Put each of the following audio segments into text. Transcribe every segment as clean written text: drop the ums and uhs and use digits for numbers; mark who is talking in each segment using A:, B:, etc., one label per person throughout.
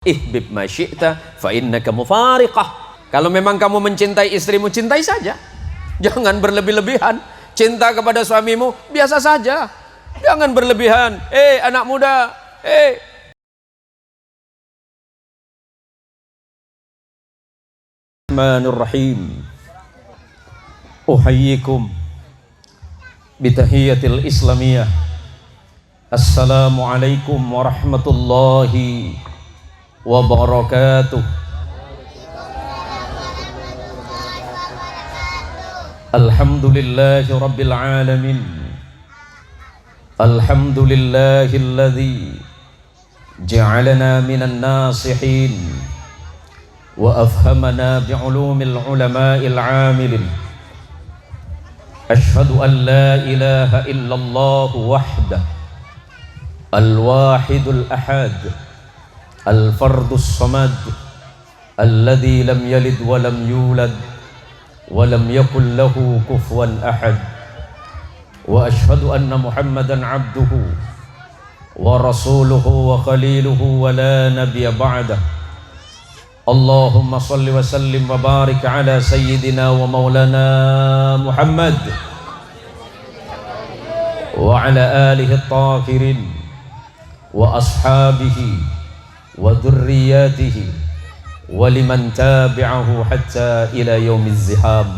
A: Ihbib ma syi'ta fa innaka mufariqah. Kalau memang kamu mencintai istrimu, cintai saja. Jangan berlebih-lebihan. Cinta kepada suamimu biasa saja. Jangan berlebihan. Anak muda, Bismillahirrahmanirrahim. Uhayyikum bitahiyatil islamiyah. Assalamualaikum warahmatullahi wabarakatuh. Alhamdulillahi rabbil alamin. Alhamdulillahilladzi ja'alana minan nasihin wa afhamana bi'ulumil ulama'il 'amilin. Ashhadu an la ilaha illallah wahdah al-wahidul ahad al-fardus samad alladzi lam yalid wa lam yulad wa lam yakul lahu kufuwan ahad. Wa ashhadu anna Muhammadan abduhu wa rasuluhu wa khaliluhu wa la nabiyya ba'dah. Allahumma salli wa sallim wa barik ala sayyidina wa maulana Muhammad wa ala alihi at-tahirin wa ashabihi wa dhurriyyatihi wa liman tabi'ahu hatta ila yaumiz ziham.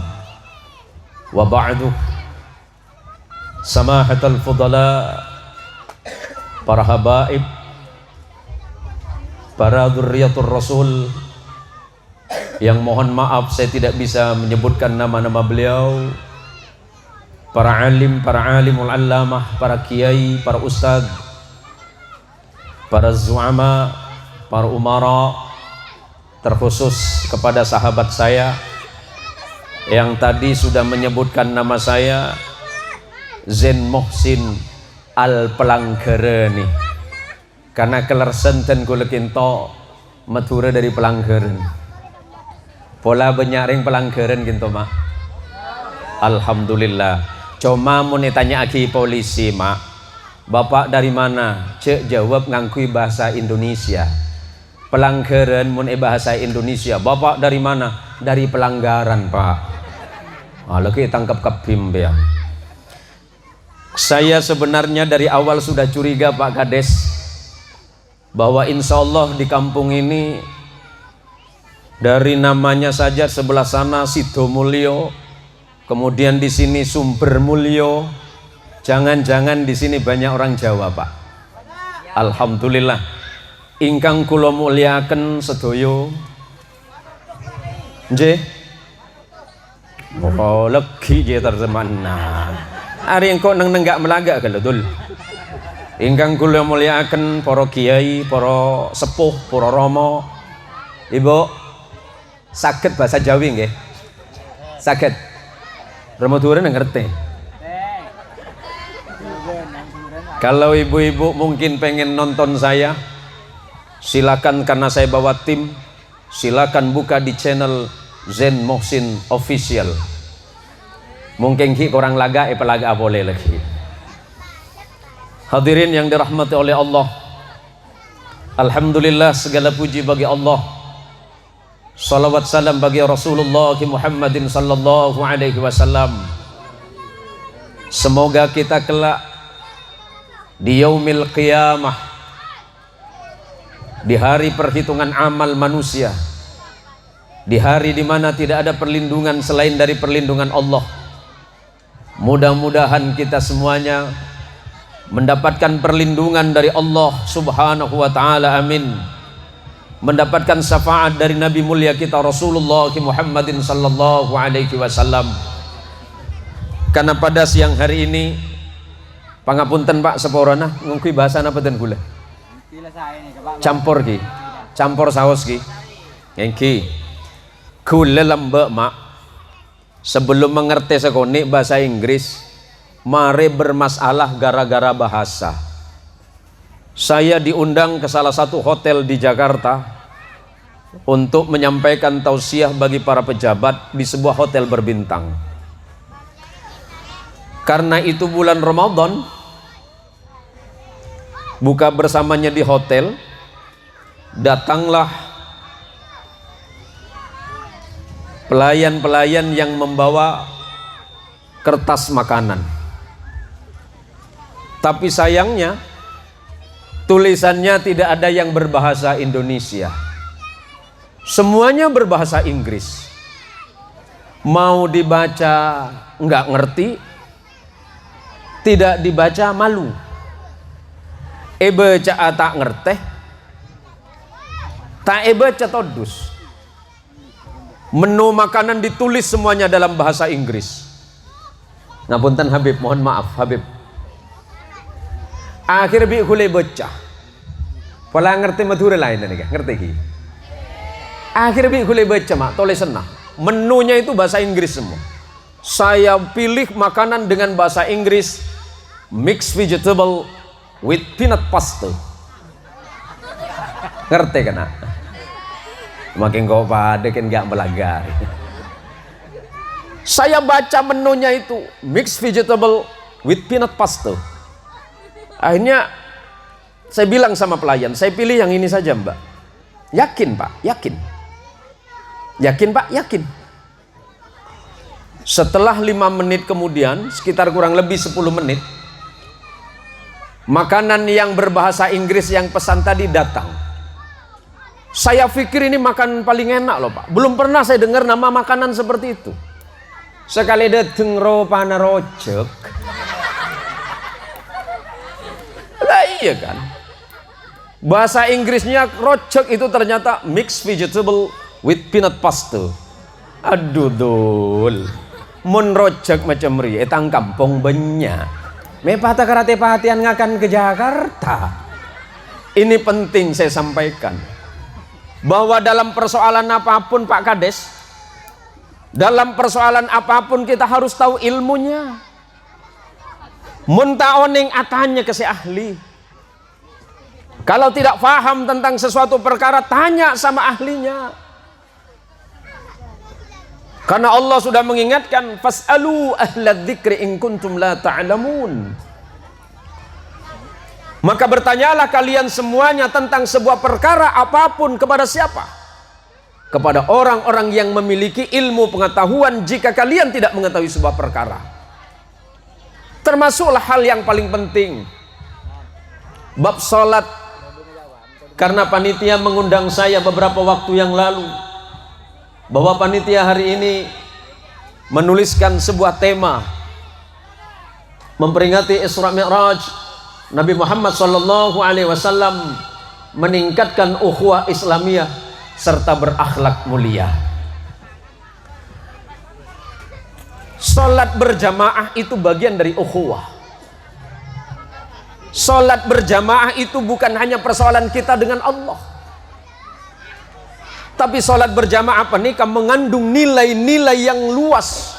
A: Wa ba'du. Samahatul fudala, para habaib, para dzurriyyatur rasul yang mohon maaf saya tidak bisa menyebutkan nama-nama beliau, para alim, para alimul allamah, para kiai, para ustaz, para zu'ama, para umara, terkhusus kepada sahabat saya yang tadi sudah menyebutkan nama saya, Zain Muhsin Al-Pelanggaran, karena kelersen kula kinto matura dari Pelanggaran. Pola benyaring Pelanggaran kinto mak. Alhamdulillah. Cuma mau ditanya aki polisi mak, bapak dari mana? Cek jawab ngangkui bahasa Indonesia. Pelanggaran mun bahasa Indonesia. Bapak dari mana? Dari pelanggaran pak. Lagi tangkap kabim ya. Saya sebenarnya dari awal sudah curiga Pak Kades bahwa insya Allah di kampung ini dari namanya saja sebelah sana Sidomulyo, kemudian di sini Sumbermulyo, jangan-jangan di sini banyak orang Jawa Pak. Alhamdulillah. Ingkang kula mulyaken sedaya. Nggih. Oh legi je terjemana. Ari engko nenggak melagak kalau dul. Ingkang kula mulyakaken para kiai, para sepuh, para rama. Ibu saged bahasa Jawi nggih? Saged. Rama duren ngerti. Kalau ibu-ibu mungkin pengen nonton saya, silakan, karena saya bawa tim, silakan buka di channel Zain Muhsin Official. Mungkin ki kurang laga pelaga boleh lagi. Hadirin yang dirahmati oleh Allah, alhamdulillah, segala puji bagi Allah, salawat salam bagi Rasulullah Muhammadin sallallahu alaihi wasallam. Semoga kita kelak di yaumil qiyamah, di hari perhitungan amal manusia, di hari di mana tidak ada perlindungan selain dari perlindungan Allah. Mudah-mudahan kita semuanya mendapatkan perlindungan dari Allah subhanahu wa ta'ala, amin. Mendapatkan syafaat dari Nabi mulia kita Rasulullah Muhammadin sallallahu alaihi wasallam. Karena pada siang hari ini, pangapunten Pak seporana ngungkui bahasa apa dan gula campur ki, campur saus ki, ngki gula lembek mak. Sebelum mengerti sekoni bahasa Inggris, mari bermasalah gara-gara bahasa. Saya diundang ke salah satu hotel di Jakarta untuk menyampaikan tausiah bagi para pejabat di sebuah hotel berbintang. Karena itu bulan Ramadan, buka bersamanya di hotel, datanglah pelayan-pelayan yang membawa kertas makanan. Tapi sayangnya tulisannya tidak ada yang berbahasa Indonesia. Semuanya berbahasa Inggris. Mau dibaca nggak ngerti, tidak dibaca malu. Baca tak ngerteh, tak baca todus. Menu makanan ditulis semuanya dalam bahasa Inggris. Ngapunten Habib, mohon maaf Habib. Akhir bi kule baca. Pola ngerti madura lain nih, ngerti ki. Akhir bi kule baca mak, tulis senah. Menunya itu bahasa Inggris semua. Saya pilih makanan dengan bahasa Inggris, mixed vegetable with peanut pasta. Ngerti kan? Makin kau pada kan nggak melanggar. Saya baca menunya itu mixed vegetable with peanut pasta. Akhirnya saya bilang sama pelayan, saya pilih yang ini saja mbak. Yakin pak? Yakin. Yakin pak? Yakin. Setelah 5 menit kemudian, sekitar kurang lebih 10 menit, makanan yang berbahasa Inggris yang pesan tadi datang. Saya pikir ini makanan paling enak loh pak. Belum pernah saya dengar nama makanan seperti itu. Sekali dateng ropana rojek. Lah iya kan. Bahasa Inggrisnya rojek itu ternyata mixed vegetable with peanut pasta. Aduh dul. Mun rojek macam ri etang kampung banyak. Me patah karate perhatian ngakan ke Jakarta. Ini penting saya sampaikan. Bahwa dalam persoalan apapun Pak Kades, dalam persoalan apapun kita harus tahu ilmunya. Munta oning atanya ke si ahli. Kalau tidak paham tentang sesuatu perkara, tanya sama ahlinya. Karena Allah sudah mengingatkan, fas'alu ahlad dzikri in kuntum la ta'lamun. Maka bertanyalah kalian semuanya tentang sebuah perkara apapun kepada siapa? Kepada orang-orang yang memiliki ilmu pengetahuan jika kalian tidak mengetahui sebuah perkara. Termasuklah hal yang paling penting, bab salat. Karena panitia mengundang saya beberapa waktu yang lalu, bahwa panitia hari ini menuliskan sebuah tema memperingati Isra Mi'raj Nabi Muhammad SAW, meningkatkan ukhuwah Islamiyah serta berakhlak mulia. Salat berjamaah itu bagian dari ukhuwah. Salat berjamaah itu bukan hanya persoalan kita dengan Allah, tapi salat berjamaah nikah mengandung nilai-nilai yang luas.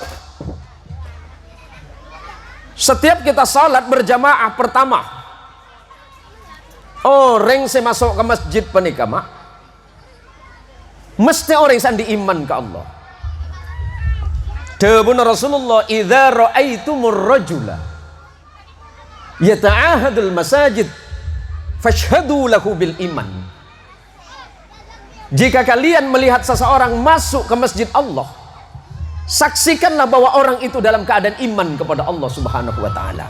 A: Setiap kita salat berjamaah, pertama, orang yang masuk ke masjid penikah mak, mesti orang yang diiman ke Allah. Dawuh Rasulullah, idza ra'aitumur rajula yata'ahadul masajid fashhadu lahu bil iman. Jika kalian melihat seseorang masuk ke masjid Allah, saksikanlah bahwa orang itu dalam keadaan iman kepada Allah Subhanahu wa taala.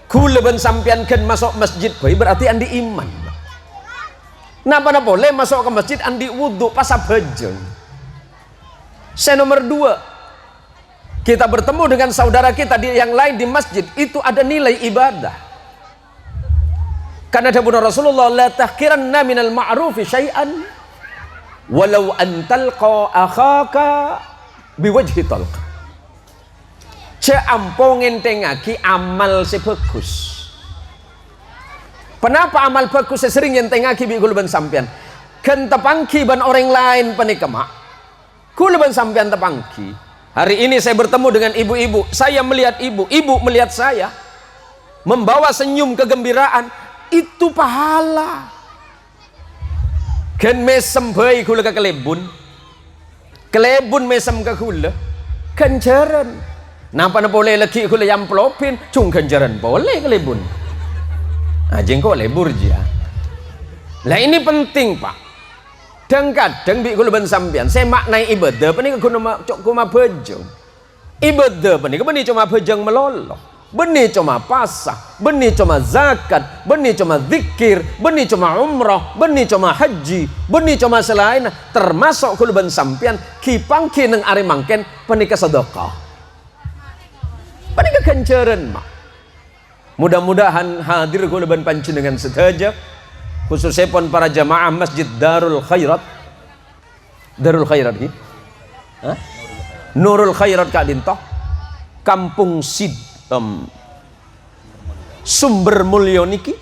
A: Kula ben sampean kan masuk masjid bae berarti andi iman. Napa boleh masuk ke masjid andi wudu pas abajeng. Saya nomor 2, kita bertemu dengan saudara kita yang lain di masjid, itu ada nilai ibadah. Karena dawuh Rasulullah, la tahkiranna minal ma'rufi syai'an walau an talqa akhaka biwajhi talq. Ceampo ngentengaki amal sebagus. Kenapa amal bagus sering ngentengaki bi gulban sampean? Kan tepangki ban orang lain panikama. Gulban sampean tepangki. Hari ini saya bertemu dengan ibu-ibu, saya melihat ibu melihat saya, membawa senyum kegembiraan, itu pahala. Kan mesem bayi kula ke kelebun mesem ke kula, kenjaran. Napa boleh lagi kula yang pelopin, cung kenjaran boleh kelebun. Ajeng kok lebur dia. Lah ini penting Pak. Dan kadang bi kula ben sampean saya maknai ibadah penika cuma bejeng. Ibadah penika benih cuma bejeng meloloh. Benih cuma pasah, benih cuma zakat, benih cuma zikir, benih cuma umrah, benih cuma haji, benih cuma selain termasuk kula ben sampean kipangki nang are mangken penika sedekah. Penika ganjaran mak. Mudah-mudahan hadir kula ben panjenengan sedaya khususnya pun para jamaah Masjid Darul Khairat. Darul Khairat iki. Nurul Khairat Kak Dintoh. Kampung Sumber Mulyo niki.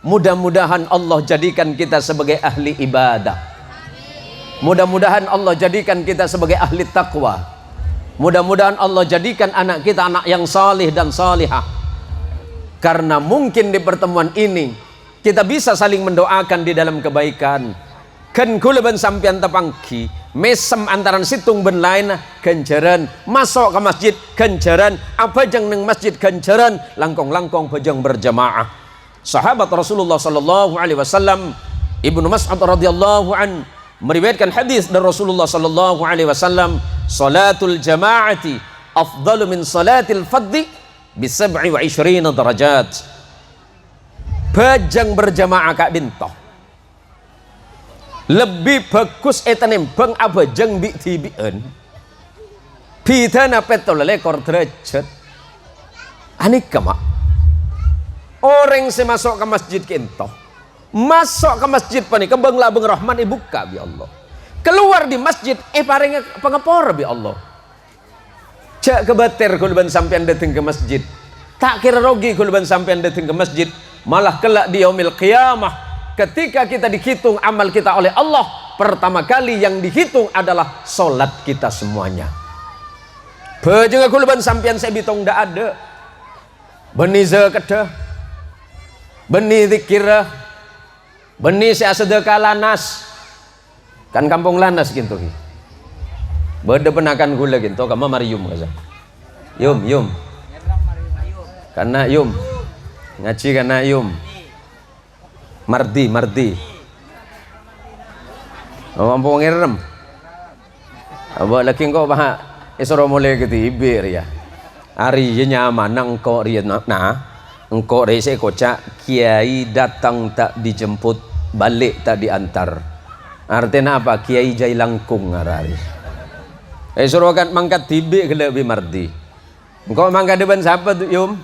A: Mudah-mudahan Allah jadikan kita sebagai ahli ibadah. Mudah-mudahan Allah jadikan kita sebagai ahli taqwa. Mudah-mudahan Allah jadikan anak kita anak yang salih dan salihah. Karena mungkin di pertemuan ini kita bisa saling mendoakan di dalam kebaikan. Kan kula ben sampean tepangki mesem antaran situng ben lain ganjaran, masuk ke masjid ganjaran, abajang neng masjid ganjaran, langkong-langkong bajang berjamaah. Sahabat Rasulullah sallallahu alaihi wasallam Ibnu Mas'ud radhiyallahu an meriwayatkan hadis dari Rasulullah sallallahu alaihi wasallam, salatul jamaati afdalu min salatil fadhi bi 27 derajat. Bajang berjamaah Kak Dintoh lebih bagus etanem bang abajang bi tibien pidana petol lekor derajat anika mak. Orang semasuk ke masjid kintoh masuk ke masjid panika bang labeng rahman ibuka bi Allah, keluar di masjid paring pengepor bi Allah. Cak kebater kula ban sampean dateng ke masjid, tak kira rogi kula ban sampean dateng ke masjid, malah kelak di yaumil qiyamah ketika kita dihitung amal kita oleh Allah, pertama kali yang dihitung adalah solat kita semuanya. Bajeng aku leban sampian saya bitong ndak ada. Beni zakatah, beni zikirah, beni saya sedekah lanas. Kan kampung lanas gitu ki. Bade penakan gula gitu kama marium kaza. Yum. Karena yum. Ngaji karena yum. Mardi mampu ngerem abah lagi kok bah isoro mulai ketibir ya hari nyaman engkau ria engkau rese kocak kiai datang tak dijemput balik tak diantar artinya apa kiai jai langkung ngarari isoro kan mangkat tibi lebih mardi engkau mangkat depan siapa tuh yum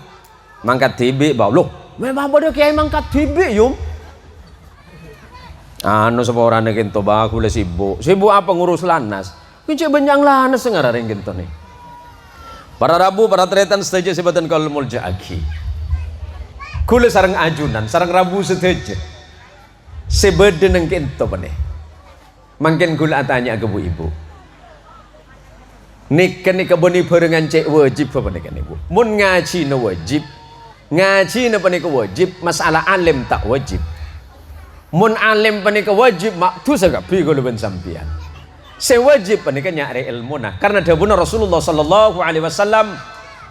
A: mangkat tibi bau loh memang bodoh kiai mangkat tibi yum. Anu seorang kinto baku le sibuk apa ngurus lanas kunci benjang lanas ngararing kinto nih para rabu para tretan seteja sebatan kalau mulja aki kule sarang ajunan sarang rabu seteja sebeden ng kinto pane mangkin kula tanya ke bu ibu nik boni barengan cek wajib apa nih kan ibu mun ngaji na wajib ngaji na pane wajib masalah alim tak wajib. Mun alim panika wajib maktu sagapi kalau ben sampian. Sewajib panika nyari ilmu nah. Karena dawuh Rasulullah sallallahu alaihi wasallam,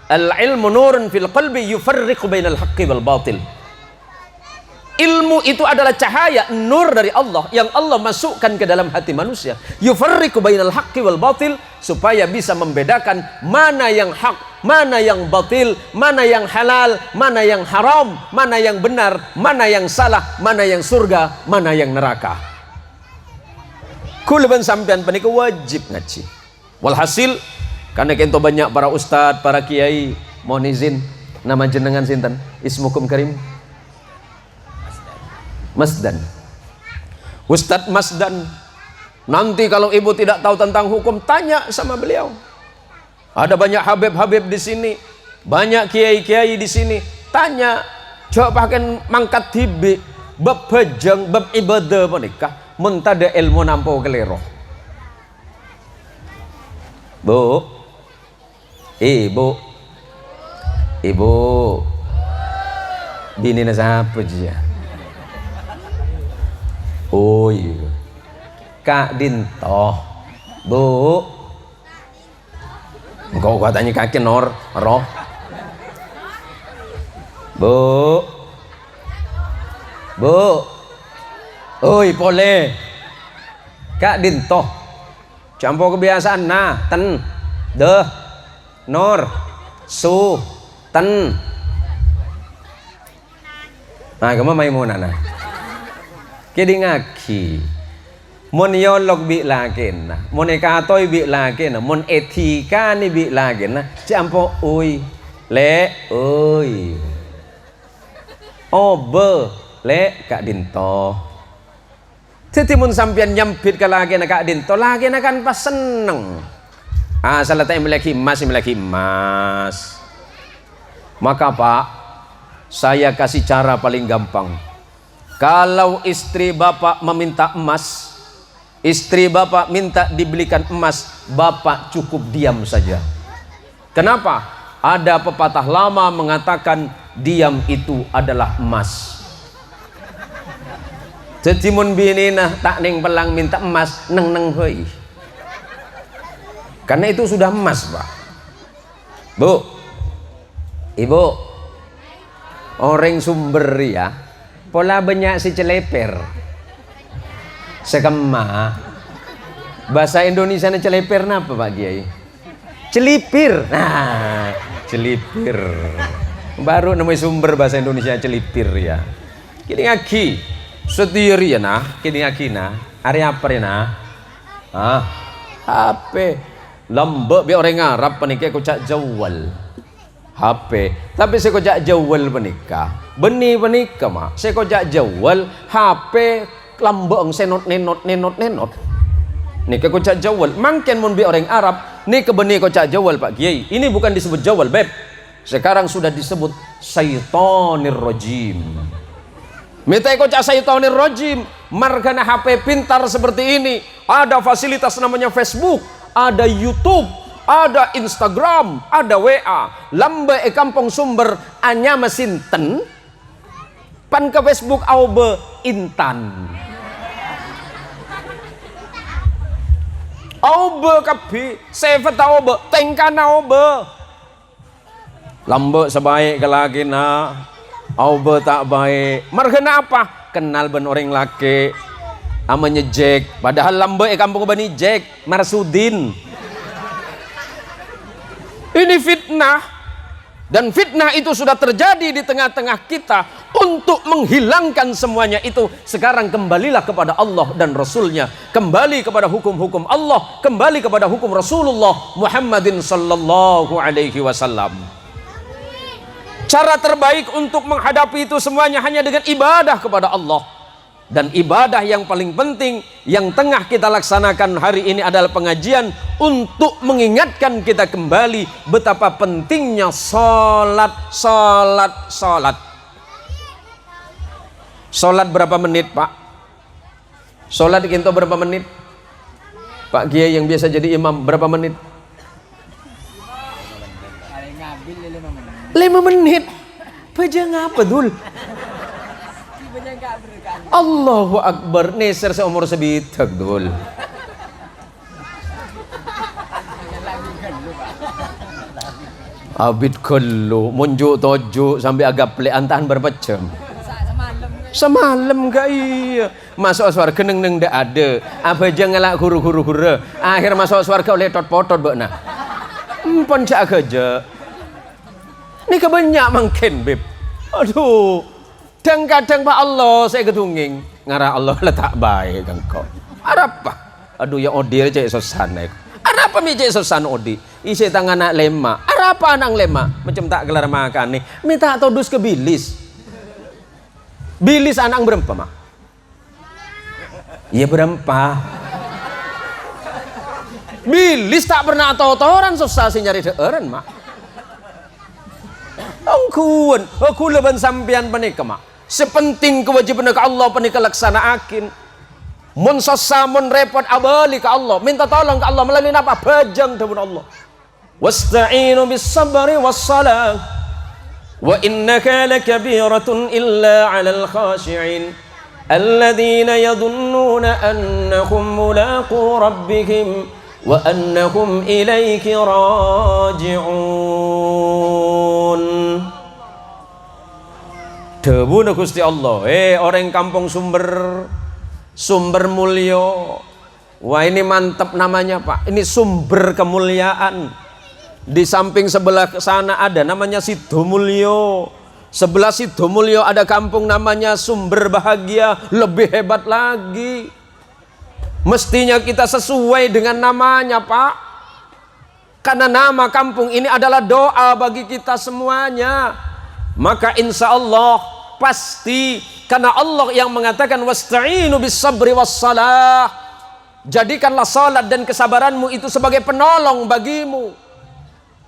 A: al ilmu nurun fil qalbi yufarriqu bainal haqqi wal batil. Ilmu itu adalah cahaya nur dari Allah yang Allah masukkan ke dalam hati manusia. Yufarriqu bainal haqqi wal batil supaya bisa membedakan mana yang hak, mana yang batil, mana yang halal, mana yang haram, mana yang benar, mana yang salah, mana yang surga, mana yang neraka. Kulaban sampean panika wajib ngaji. Walhasil karena kento banyak para ustad, para kiai, mohon izin nama jenengan sinten? Ismukum karim? Masdan. Ustadz Masdan. Nanti kalau ibu tidak tahu tentang hukum tanya sama beliau. Ada banyak habib-habib di sini, banyak kiai-kiai di sini. Tanya, coba pakai mangkat tibi, bab bajang, bab ibadah menikah, mentada ilmu nampo kelero. Bu, ibu, bini siapa dia? Oh iya, Kak Dintoh, bu, engkau katanya kaki roh, bu, Oi boleh Kak Dinto campur kebiasaan nah ten deh nor su ten nah kamu Maimunah nah kedi ngaki mon yolok bi lagi nah mon ekatoi bi lagi nah mon etika ni bi lagi nah campur oi le oi obe le Kak Dinto tetimun sampian nyampit ke lagi nak Kak Dinto lagi nak kan pas seneng asal tak memiliki emas maka Pak saya kasih cara paling gampang. Kalau istri bapak meminta emas, istri bapak minta dibelikan emas, bapak cukup diam saja. Kenapa? Ada pepatah lama mengatakan diam itu adalah emas. Cecimun bini nah tak ning pelang minta emas neng hoi. Karena itu sudah emas Pak. Bu, ibu, orang Sumber ya, pola banyak si celeper, sekema. Bahasa Indonesia nya celeper apa Pak Kiai? Celipir. Nah, celipir. Baru namanya sumber bahasa Indonesia celipir ya. Kini ngaki. Setiri ya nah, kini akina, hari apa ya nah? HP, lembek bi orang Arab penikah kocak jawal, HP. Tapi saya kocak jawal penikah, benih penikah mah. Saya kocak jawal, HP lembek senot nenot. Nih kocak jawal, mungkin mun bi orang Arab, nih benih kocak jawal Pak Kiai. Ini bukan disebut jawal beb, sekarang sudah disebut syaitonir rajim. Minta kocak syaitonir rajim. Margana HP pintar seperti ini, ada fasilitas namanya Facebook, ada YouTube, ada Instagram, ada WA. Lambe kampung Sumber anya mesinten pan ke Facebook aube intan. Aube kapi, sevet aube, tengkan aube. Lambe sebaik ke lagi nah. Aube tak baik. Margana apa? Kenal ben orang laki amanya Jack. Padahal lambe kampung bani Jack Marsudin. Ini fitnah. Dan fitnah itu sudah terjadi di tengah-tengah kita. Untuk menghilangkan semuanya itu, sekarang kembalilah kepada Allah dan Rasulnya. Kembali kepada hukum-hukum Allah. Kembali kepada hukum Rasulullah Muhammadin sallallahu alaihi wasallam. Cara terbaik untuk menghadapi itu semuanya hanya dengan ibadah kepada Allah. Dan ibadah yang paling penting yang tengah kita laksanakan hari ini adalah pengajian untuk mengingatkan kita kembali betapa pentingnya salat. Salat berapa menit Pak? Salat di Kinto berapa menit? Pak Kiai yang biasa jadi imam berapa menit? 5 menit. Baca ngapa dul? Allahu Akbar. Neser seumur sebitak dul. Abid kellu munjuk tojuk sampai agak pelik antahan berapa jam? Semalam gak iya. Masuk surga neng ndak ada. Apa aja ngelak huru. Akhir masuk surga oleh tot-potot bakna. Empon cak aja. Ini kebanyak mungkin beb. Aduh. Dan kadang Pak Allah saya ketunging ngarah Allah letak baik kan kau. Apa? Aduh ya odir cek sosana. Apa mi cek sosana odi? Isi tangan anak lema. Apa anak lema? Macam tak gelar makan nih. Minta todus ke bilis. Bilis anak berempa mak? Iya berempa. Bilis tak pernah totoran susah sih nyari deeren mak. Angkuan, aku leban sampian panika mak. Sepenting kewajiban ke Allah panika laksanaakin. Mun susah mun repot abali ke Allah, minta tolong ke Allah melalui apa? Bajang dengan Allah. Wasta'inu bis sabri was salah. Wa innaka lakabiratun illa 'alal khashi'in alladzina yadhunnuna annahum mulaqu rabbihim wa annahum ilaiki raji'un. Debu Gusti Allah. Orang kampung Sumber sumber mulio. Wah, ini mantap namanya, Pak. Ini sumber kemuliaan. Di samping sebelah sana ada namanya Sidomulyo. Sebelah Sidomulyo ada kampung namanya Sumber Bahagia. Lebih hebat lagi. Mestinya kita sesuai dengan namanya, Pak. Karena nama kampung ini adalah doa bagi kita semuanya. Maka insya Allah pasti, karena Allah yang mengatakan wasta'inu bis sabri was salah. Jadikanlah salat dan kesabaranmu itu sebagai penolong bagimu.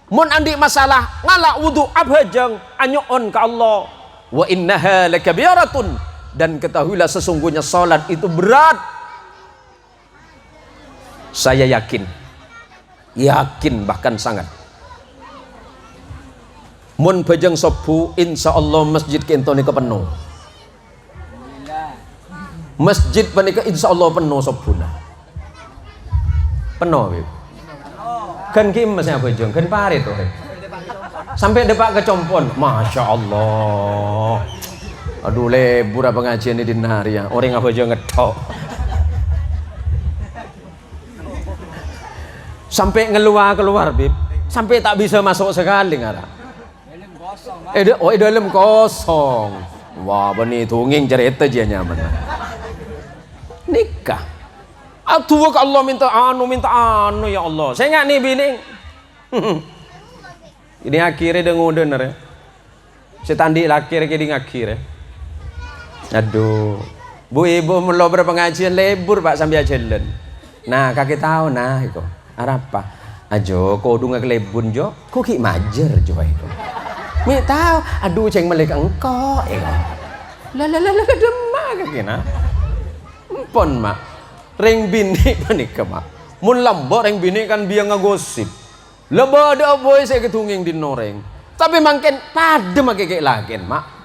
A: Mun andi masalah ngalak wudu abhajang anyoon ke Allah. Wa innaha lakabiratun, dan ketahuilah sesungguhnya salat itu berat. Saya yakin bahkan sangat. Mun bajang sobu insya Allah masjid kentoni kepenuh. Masjid panika insya Allah penuh sobuna. Penuh. Kan kimasnya bajang kan pare tuh. Sampai depak kecompon. Masya Allah. Aduh lebur pengajian ini dinari ya. Orang apa aja ngedok. Sampai keluar Bib. Sampai tak bisa masuk sekali ngara. Dalam kosong. Wah, bani tunging cerita aja nyaman. Nikah. Aduh, Allah minta anu ya Allah. Saya nggak nih bini. Ini akhirnya dengar dengar ya. Saya tandi akhirnya jadi akhirnya. Aduh, bu ibu melo berpengajian lebur Pak sambil jalan. Nah kakek tahu nah itu. Apa? Ajo kau dunga kelebun jo, kau ki majer jo itu. Mi tahu, aduh ceng melek engkau, la demak kakina. Empon mak, ring bini panik mak. Mun lambok ring bini kan biang ngagosip. Lebada boy saya ketunging di noreng. Tapi makin pada mak kayak lagen mak.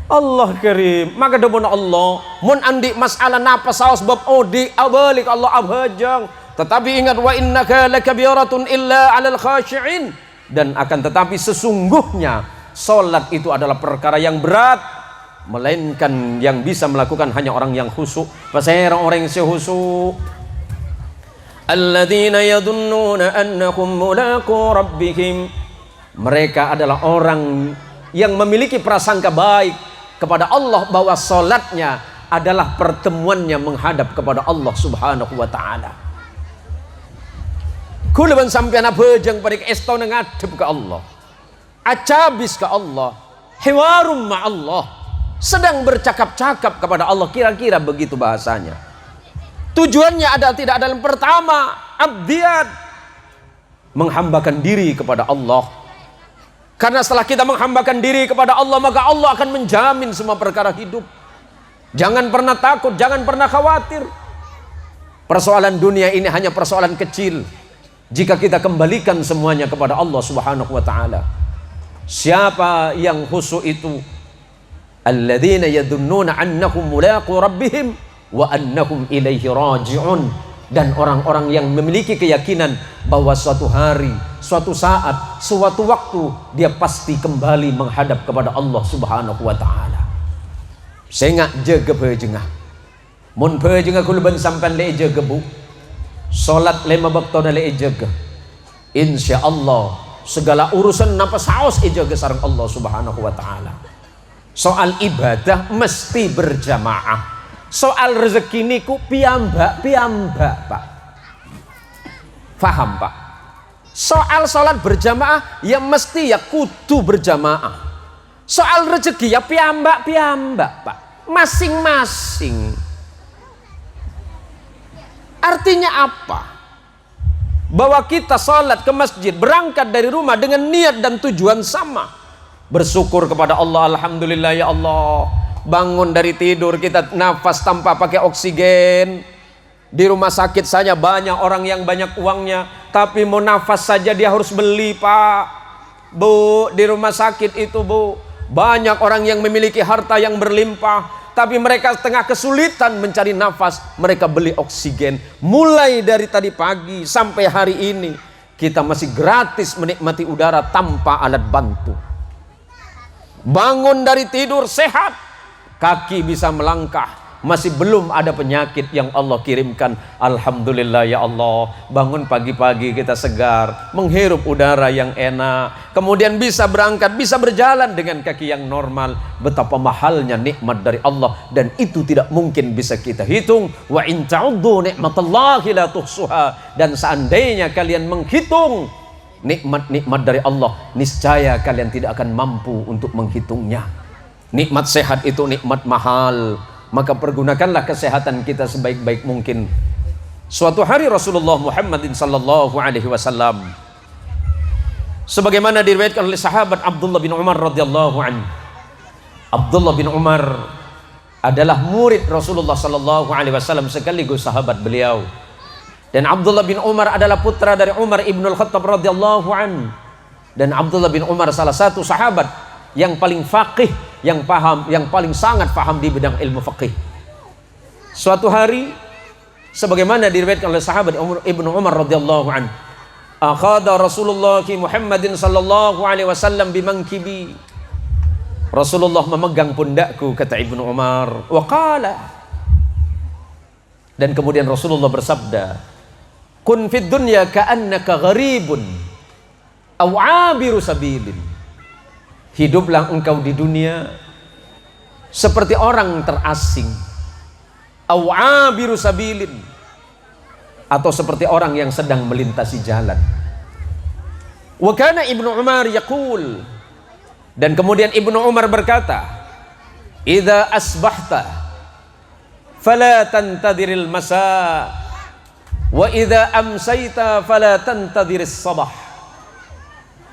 A: Allah karim, maka debona Allah. Mun andi masalah napa saus bab odi abalik Allah abhajang. Tetapi ingat wa innaka lakabiratun illa 'alal khashi'in, dan akan tetapi sesungguhnya salat itu adalah perkara yang berat, melainkan yang bisa melakukan hanya orang yang khusyuk. Pasal orang yang khusyuk. Alladzina yadunnuna annahum mulaqu rabbihim. Mereka adalah orang yang memiliki prasangka baik kepada Allah bahwa salatnya adalah pertemuannya menghadap kepada Allah Subhanahu wa taala. Kulaban sampeyan abejeng padik esto ngadep ke Allah. Acabis ke Allah. Hiwarum ma Allah. Sedang bercakap-cakap kepada Allah, kira-kira begitu bahasanya. Tujuannya adalah tidak dalam pertama abdiat, menghambakan diri kepada Allah. Karena setelah kita menghambakan diri kepada Allah, maka Allah akan menjamin semua perkara hidup. Jangan pernah takut, jangan pernah khawatir. Persoalan dunia ini hanya persoalan kecil jika kita kembalikan semuanya kepada Allah Subhanahu wa taala. Siapa yang khusyuk itu? Alladzina yadunnuna annahum mulaqu rabbihim wa annahum ilaihi raji'un. Dan orang-orang yang memiliki keyakinan bahwa suatu hari, suatu saat, suatu waktu dia pasti kembali menghadap kepada Allah Subhanahu wa taala. Sehingga jaga bejengah. Mun bejengah kuluban sampan le jaga bu. Salat 5 waktu le jaga. Insyaallah segala urusan napa saos jaga sareng Allah Subhanahu wa taala. Soal ibadah mesti berjamaah. Soal rezeki niku piyambak Pak. Faham Pak? Soal sholat berjamaah ya mesti ya kudu berjamaah. Soal rezeki ya piyambak Pak. Masing-masing. Artinya apa? Bahwa kita sholat ke masjid, berangkat dari rumah dengan niat dan tujuan sama. Bersyukur kepada Allah, alhamdulillah ya Allah. Bangun dari tidur kita nafas tanpa pakai oksigen. Di rumah sakit saja banyak orang yang banyak uangnya, tapi mau nafas saja dia harus beli Pak. Bu, di rumah sakit itu Bu, banyak orang yang memiliki harta yang berlimpah, tapi mereka tengah kesulitan mencari nafas, mereka beli oksigen. Mulai dari tadi pagi sampai hari ini kita masih gratis menikmati udara tanpa alat bantu. Bangun dari tidur sehat, kaki bisa melangkah, masih belum ada penyakit yang Allah kirimkan. Alhamdulillah ya Allah, bangun pagi-pagi kita segar, menghirup udara yang enak, kemudian bisa berangkat, bisa berjalan dengan kaki yang normal. Betapa mahalnya nikmat dari Allah, dan itu tidak mungkin bisa kita hitung. Wa in ta'uddu ni'matallahi la tuhsuha, dan seandainya kalian menghitung nikmat-nikmat dari Allah, niscaya kalian tidak akan mampu untuk menghitungnya. Nikmat sehat itu nikmat mahal, maka pergunakanlah kesehatan kita sebaik-baik mungkin. Suatu hari Rasulullah Muhammadin sallallahu alaihi wasallam, sebagaimana diriwayatkan oleh sahabat Abdullah bin Umar radhiyallahu anhu. Abdullah bin Umar adalah murid Rasulullah sallallahu alaihi wasallam sekaligus sahabat beliau. Dan Abdullah bin Umar adalah putra dari Umar ibnul Khattab radhiyallahu anhu. Dan Abdullah bin Umar salah satu sahabat yang paling faqih, yang paham, yang paling sangat paham di bidang ilmu faqih. Suatu hari, sebagaimana diriwayatkan oleh sahabat Ibnu Umar radhiyallahu anhu, akhadha Rasulullah Muhammadin sallallahu alaihi wasallam bimangkibi. Rasulullah memegang pundakku, kata Ibnu Umar, wa qala, dan kemudian Rasulullah bersabda, kun fid dunya ka'annaka gharibun aw 'abiru sabilin. Hiduplah engkau di dunia seperti orang terasing, aw 'abiru sabilin, atau seperti orang yang sedang melintasi jalan. Wa kana Ibnu Umar yaqul, dan kemudian Ibnu Umar berkata, idza asbahta fala tantadiril masa wa idza amsayta fala tantadiris sabah.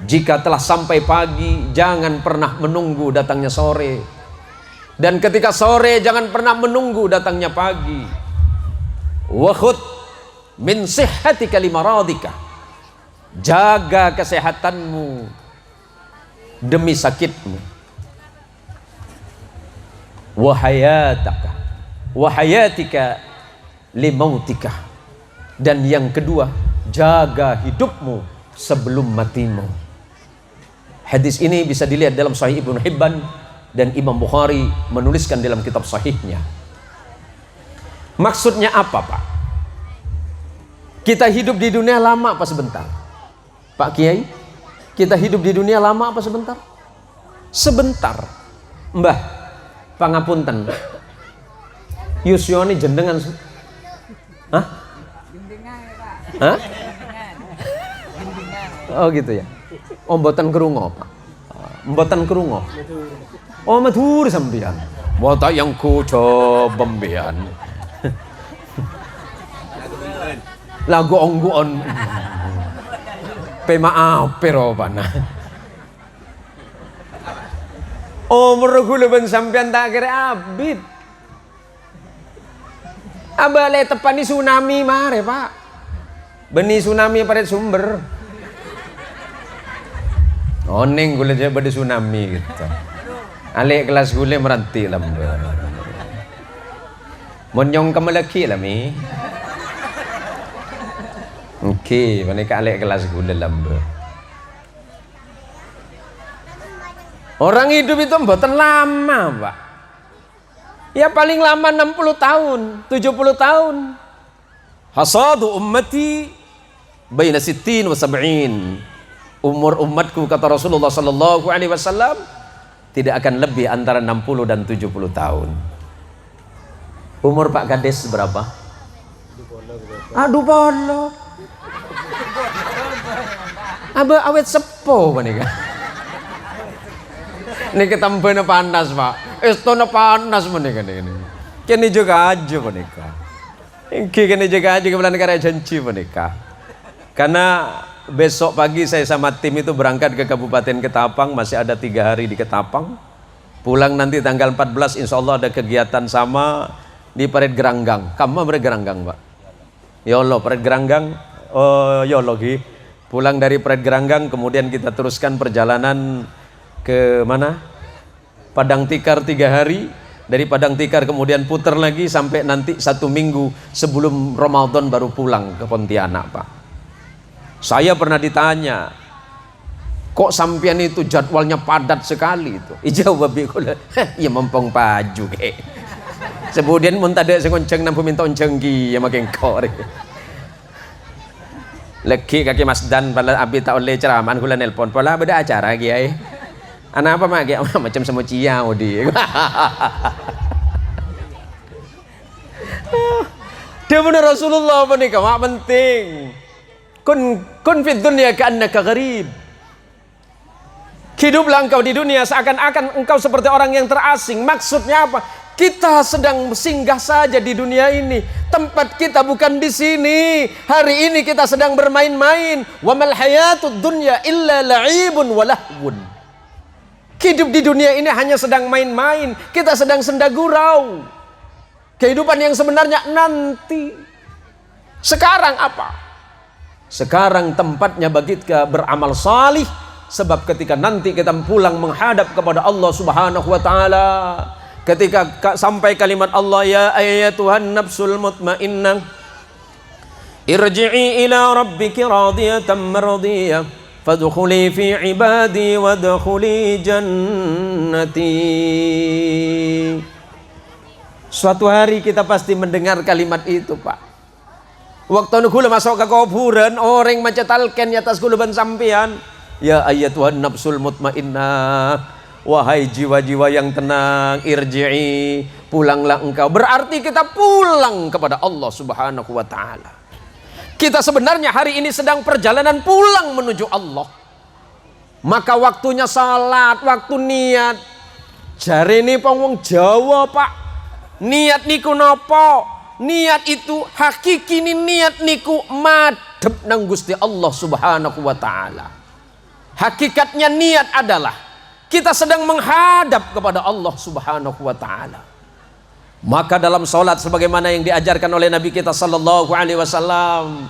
A: Jika telah sampai pagi, jangan pernah menunggu datangnya sore, dan ketika sore jangan pernah menunggu datangnya pagi. Wa khudh min sihhatika limaradika, jaga kesehatanmu demi sakitmu. Wa hayataka wa hayatika limautika, dan yang kedua, jaga hidupmu sebelum matimu. Hadis ini bisa dilihat dalam Sahih Ibnu Hibban, dan Imam Bukhari menuliskan dalam kitab sahihnya. Maksudnya apa, Pak? Kita hidup di dunia lama apa sebentar? Pak Kiai, kita hidup di dunia lama apa sebentar? Sebentar. Mbah, pangapunten, Yusyoni jendengan. Hah? Hah? Oh gitu ya. Oh mboten krungu, Pak. Mboten krungu. Oh matur sampeyan. Mboten yang kuco bembean. Lagu ongguon. Pe maaf pero pana. Oh mergule ben sampeyan tak kira abid. Abale tepani tsunami mare, Pak. Beni tsunami pada sumber. Oning gule aja pada tsunami gitu. Alik kelas gule meranti lambe. Monyong kemelaki lah mi. Okey, mereka alik kelas gule lambe. Orang hidup itu mboten lama, Pak. Ya paling lama 60 tahun, 70 tahun. Hasadu ummati baina 60 wa 70. Umur umatku, kata Rasulullah sallallahu alaihi wasallam, tidak akan lebih antara 60 dan 70 tahun. Umur Pak Kades berapa? Aduh bolok. Aba awet sepo menika. Niki tambahnya panas, Pak. Estona panas menika niki. Kene juga aja menika. Iki kene juga aja kebelan karya janji menika. Karena besok pagi saya sama tim itu berangkat ke Kabupaten Ketapang, masih ada 3 hari di Ketapang. Pulang nanti tanggal 14 insya Allah ada kegiatan sama di Parit Geranggang. Kamu Parit Geranggang, Pak? Ya Allah, Parit Geranggang. Oh ya Allah, pulang dari Parit Geranggang kemudian kita teruskan perjalanan ke mana? Padang Tikar 3 hari. Dari Padang Tikar kemudian putar lagi sampai nanti 1 minggu sebelum Ramadan baru pulang ke Pontianak, Pak. Saya pernah ditanya, kok sampean itu jadwalnya padat sekali itu? Ijau babi kula, ya mempong paju ke. Sebudian mun tade sing onceng nampu minta onceng ki ya makin kor. Leki kaki Mas Dan pala abi tak oleh ceraman kula nelpon pala beda acara kiai. Ana apa mak kiai macam semua ciau di. Dia benar Rasulullah apa nih mak penting. Kun fid dunya ka'annaka gharib. Hiduplah engkau di dunia seakan-akan engkau seperti orang yang terasing. Maksudnya apa? Kita sedang singgah saja di dunia ini. Tempat kita bukan di sini. Hari ini kita sedang bermain-main. Wa mal hayatud dunya illa la'ibun wa lahwun. Hidup di dunia ini hanya sedang main-main. Kita sedang senda gurau. Kehidupan yang sebenarnya nanti. Sekarang apa? Sekarang tempatnya bagi kita beramal salih. Sebab ketika nanti kita pulang menghadap kepada Allah Subhanahu wa taala, ketika sampai kalimat Allah ya ayyatuhan nafsul mutmainnah irji'i ila rabbiki radiyatan mardiyah fadkhuli fi ibadi wadkhuli jannati. Suatu hari kita pasti mendengar kalimat itu, Pak. Waktu kula masuk ke kuburan, orang macetalken atas kuluban sampean. Ya ayyatuhan nafsul mutmainnah, wahai jiwa-jiwa yang tenang, irji'i, pulanglah engkau. Berarti kita pulang kepada Allah Subhanahu wa taala. Kita sebenarnya hari ini sedang perjalanan pulang menuju Allah. Maka waktunya salat, waktu niat. Jare ini wong Jawa, Pak. Niat niku napa? Niat itu hakiki niat niku madhep nang Gusti Allah Subhanahu wa taala. Hakikatnya niat adalah kita sedang menghadap kepada Allah Subhanahu wa taala. Maka dalam salat sebagaimana yang diajarkan oleh Nabi kita sallallahu alaihi wasallam,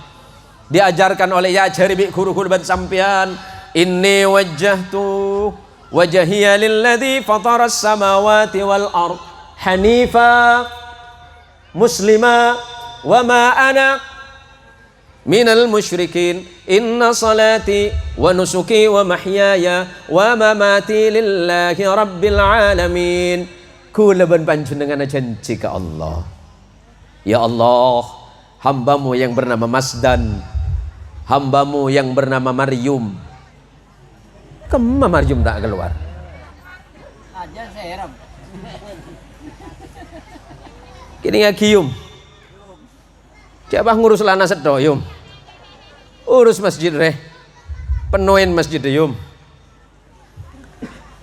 A: diajarkan oleh ya jaribi guru-guru ban sampean, inni wajjahtu wajhiya lilladzi fataras samawati wal ard hanifa muslima wa ma ana minal musyrikin inna salati wa nusuki wa mahyaya wa mamati lillahi rabbil alamin. Kula ban panjenengan janji ke Allah, ya Allah, hambamu yang bernama Masdan, hambamu yang bernama Maryum. Kemana Maryum tak keluar? Aja serem. Kini ngagiyum. Siapa ngurus lana sedoyum? Urus masjid reh, penuhin masjid yum.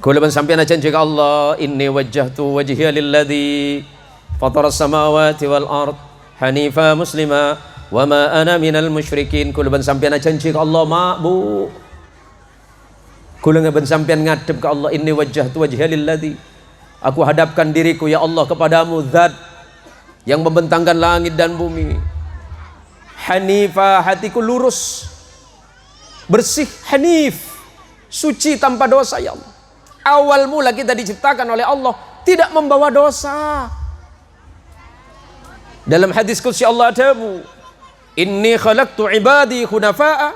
A: Kula ban sampeyan janji ka Allah, inni wajjahtu wajhiya lilladzi fataras samawati wal ard hanifa muslima wa ma ana minal musyrikin. Kula ban sampeyan janji ka Allah, mak bu. Kula ban sampeyan ngadep ka Allah, inni wajjahtu wajhiya lilladzi, aku hadapkan diriku ya Allah kepadamu, zat yang membentangkan langit dan bumi. Hanifah, hatiku lurus, bersih, hanif, suci tanpa dosa ya Allah. Awal mula kita diciptakan oleh Allah tidak membawa dosa. Dalam hadis qudsi Allah adabu, inni khalaqtu ibadi hunafa'a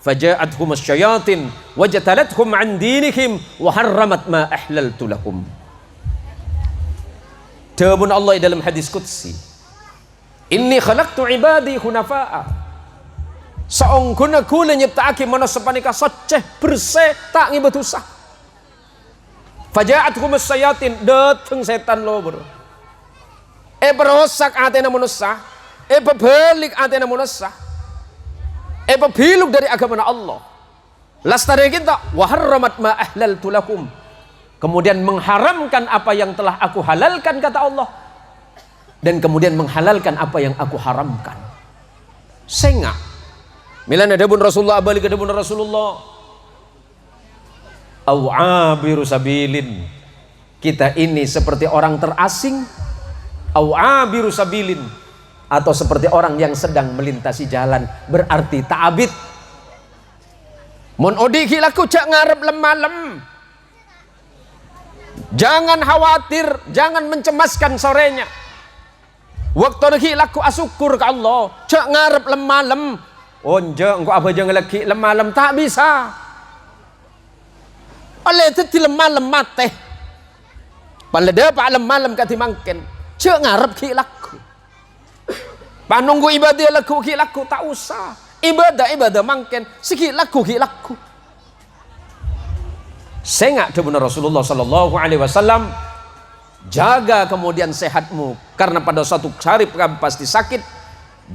A: faja'athum asyayatin wajtalathum an dinihim wa harramat ma ahlaltu lahum. Dawuh Allah dalam hadis qudsi, inni khalaqtu ibadi hunafa'a, saungguna kula nyiptaake manusia panika soceh bersih tak ngibat usah. Faja'atuhum as-sayatin, dateng setan lo bro. Berosak atena manusia, bebalik atena manusia, bebiluk dari agama Allah. Lastari kita wa harramat ma ahlaltu lakum, kemudian mengharamkan apa yang telah aku halalkan kata Allah, dan kemudian menghalalkan apa yang aku haramkan. Sengak milana dabun Rasulullah balik ke dabun Rasulullah, au abiru sabilin, kita ini seperti orang terasing, au abiru sabilin, atau seperti orang yang sedang melintasi jalan, berarti ta'abid. Mun odiki laku cak ngarep lemalem, jangan khawatir, jangan mencemaskan sorenya. Waktu lagi laku asyukur ke Allah, cak ngarep lemalem, onje engkau apa jangan lagi lemalem, tak bisa. Oleh itu di lemalem mate, pada dapat lemalem kati mangken, cek ngarep ki laku. Panunggu ibadah laku ki laku tak usah. Ibadah mangken siki laku ki laku. Sengak kebenar Rasulullah sallallahu alaihi wasallam, jaga kemudian sehatmu karena pada suatu hari kamu pasti sakit.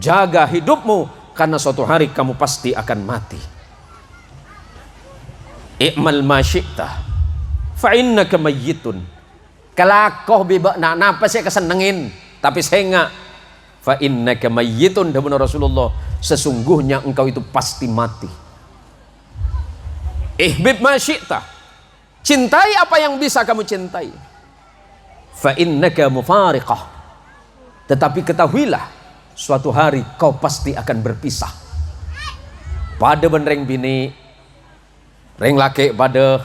A: Jaga hidupmu karena suatu hari kamu pasti akan mati. I'mal ma syi'ta fa innaka mayyitun. Kelakoh bibak napa saya kesenengin tapi sengak. Fa innaka mayyitun kebenar Rasulullah, sesungguhnya engkau itu pasti mati. Ihbib ma syi'ta, cintai apa yang bisa kamu cintai. Fa innaka mufariqah, tetapi ketahuilah suatu hari kau pasti akan berpisah. Pada benreng bini reng laki pada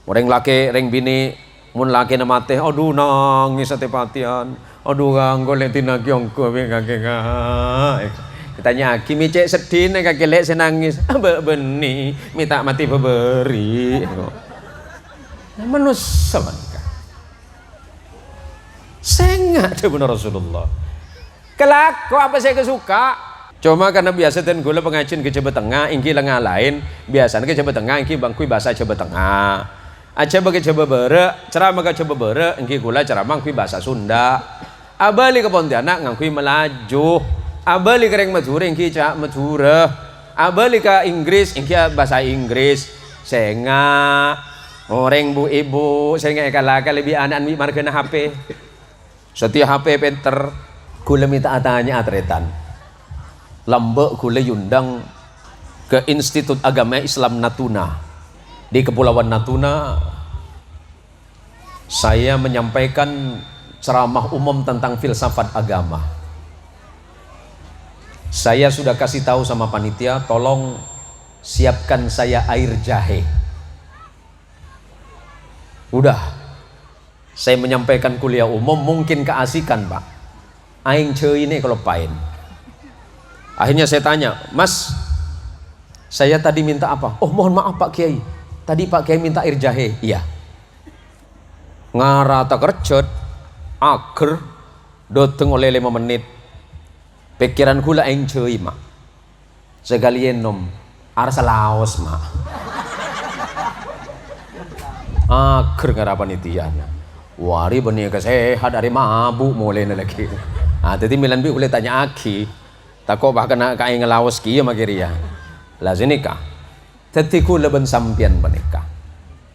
A: orang laki reng bini mun laki nama teh aduh nangis ate patian aduh ganggo lentina kyongko be kake katanya kimi cek sedih nek kake lek senangis beni minta mati beberi manusia manika sengak deh benar Rasulullah. Kelak kok apa saya kesuka cuma karena biasa dan gula pengajian ke Jawa Tengah ingki lenga lain biasanya ke Jawa Tengah ingki bangkui bahasa Jawa Tengah aja bagi Jawa Barat ceramah ke Jawa Barat ingki gula ceramah ngkui bahasa Sunda. Abali ke Pontianak ngkui Melaju, abali ke Reng Madura ingki cak Madura, abali ke Inggris ingki bahasa Inggris. Senga orang bu ibu senga kalaka lebih anak mi markena HP setiap HP penter gula minta atanya atretan lambek gula yundang ke Institut Agama Islam Natuna di Kepulauan Natuna. Saya menyampaikan ceramah umum tentang filsafat agama. Saya sudah kasih tahu sama panitia, tolong siapkan saya air jahe. Udah, saya menyampaikan kuliah umum mungkin keasikan pak. Aing cuy ini kalau pain. Akhirnya saya tanya, Mas, saya tadi minta apa? Oh mohon maaf Pak Kiai, tadi Pak Kiai minta air jahe. Iya. Ngarata kerjot, ager, doteng oleh 5 menit. Pikiran kula aing cuy mak. Segalian nom, arsa laos mak. Ager ngarapan itian. Wari benih kesehat dari mabuk mulai lagi. Ah, tadi milan bi boleh tanya aki. Tako bahkan kai ngelawas kia makiria. Lah sini kah? Tadi ku leben sampian menikah.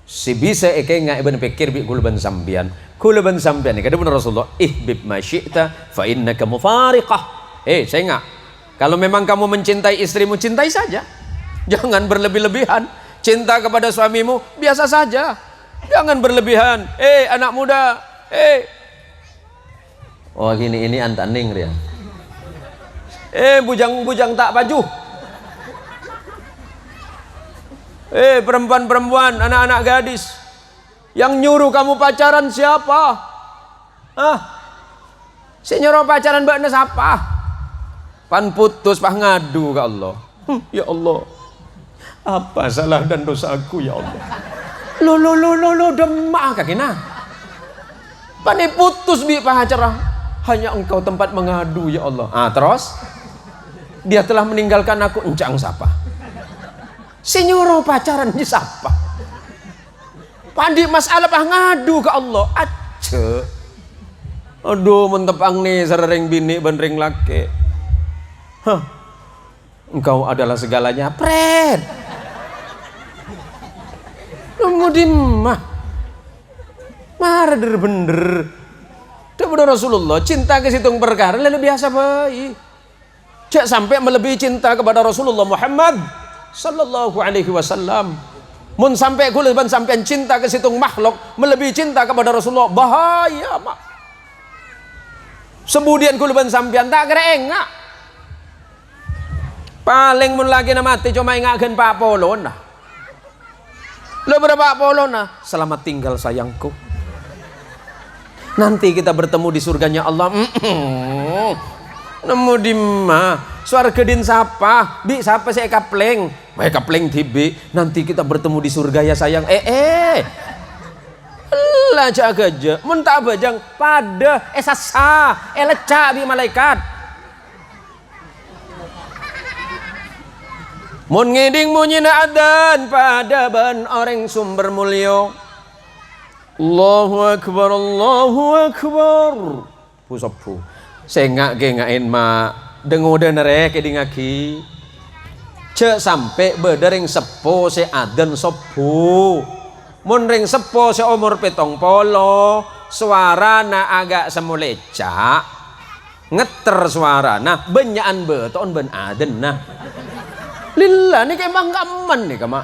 A: Si bisa eke ngai ben pikir bi ku leben sampian. Ku leben sampian ni kada benar Rasulullah. Ihbib ma syi'ta fa innaka mufariqah. Saya enggak. Kalau memang kamu mencintai istrimu, cintai saja. Jangan berlebih-lebihan. Cinta kepada suamimu biasa saja. Jangan berlebihan. Anak muda. Oh gini ini antaning dia. Bujang-bujang tak baju. Perempuan-perempuan, anak-anak gadis. Yang nyuruh kamu pacaran siapa? Si nyuruh pacaran mbak siapa? Pan putus pah ngadu ke Allah. Ya Allah. Apa salah dan dosaku ya Allah? Lo demak kakina. Pani putus bi pacaran. Hanya engkau tempat mengadu ya Allah. Terus dia telah meninggalkan aku, encang siapa? Si nyuruh pacaran di siapa? Pandi masalah pah ngadu ke Allah. Ace. Aduh mentepang nih sereng bini benring laki. Engkau adalah segalanya. Pret. Kemudian marah bener. Kepada Rasulullah cinta ke situng perkara lalu biasa baik. Cak sampai melebihi cinta kepada Rasulullah Muhammad sallallahu alaihi wasallam. Mun sampai kuliban sampean cinta ke situng makhluk melebihi cinta kepada Rasulullah, bahaya mak. Sebudian kuliban sampean tak kira enggak. Paling mun lagi na mati cuma ingatkan Pak Polona. Lo berapa Polona? Selamat tinggal sayangku. Nanti kita bertemu di surganya Allah. Nemu di mana? Suarga din sapa? Bi sapa saya kapleng? Baik kapleng tibi. Nanti kita bertemu di surga ya sayang. lila jaga je mun tak bajang pada esasa eleca bi malaikat mun ngiding munyina adan pada ban orang sumber mulio Allahu akbar pusopu sengak ge ngain ma dengoda nerek dingaki cek sampai berdering sepo se adan sopu mun ring sepo se umur 70 suara na agak semuleca ngeter suara nah benyaan beton ben aden nah lillah ni kemang gaman nih kama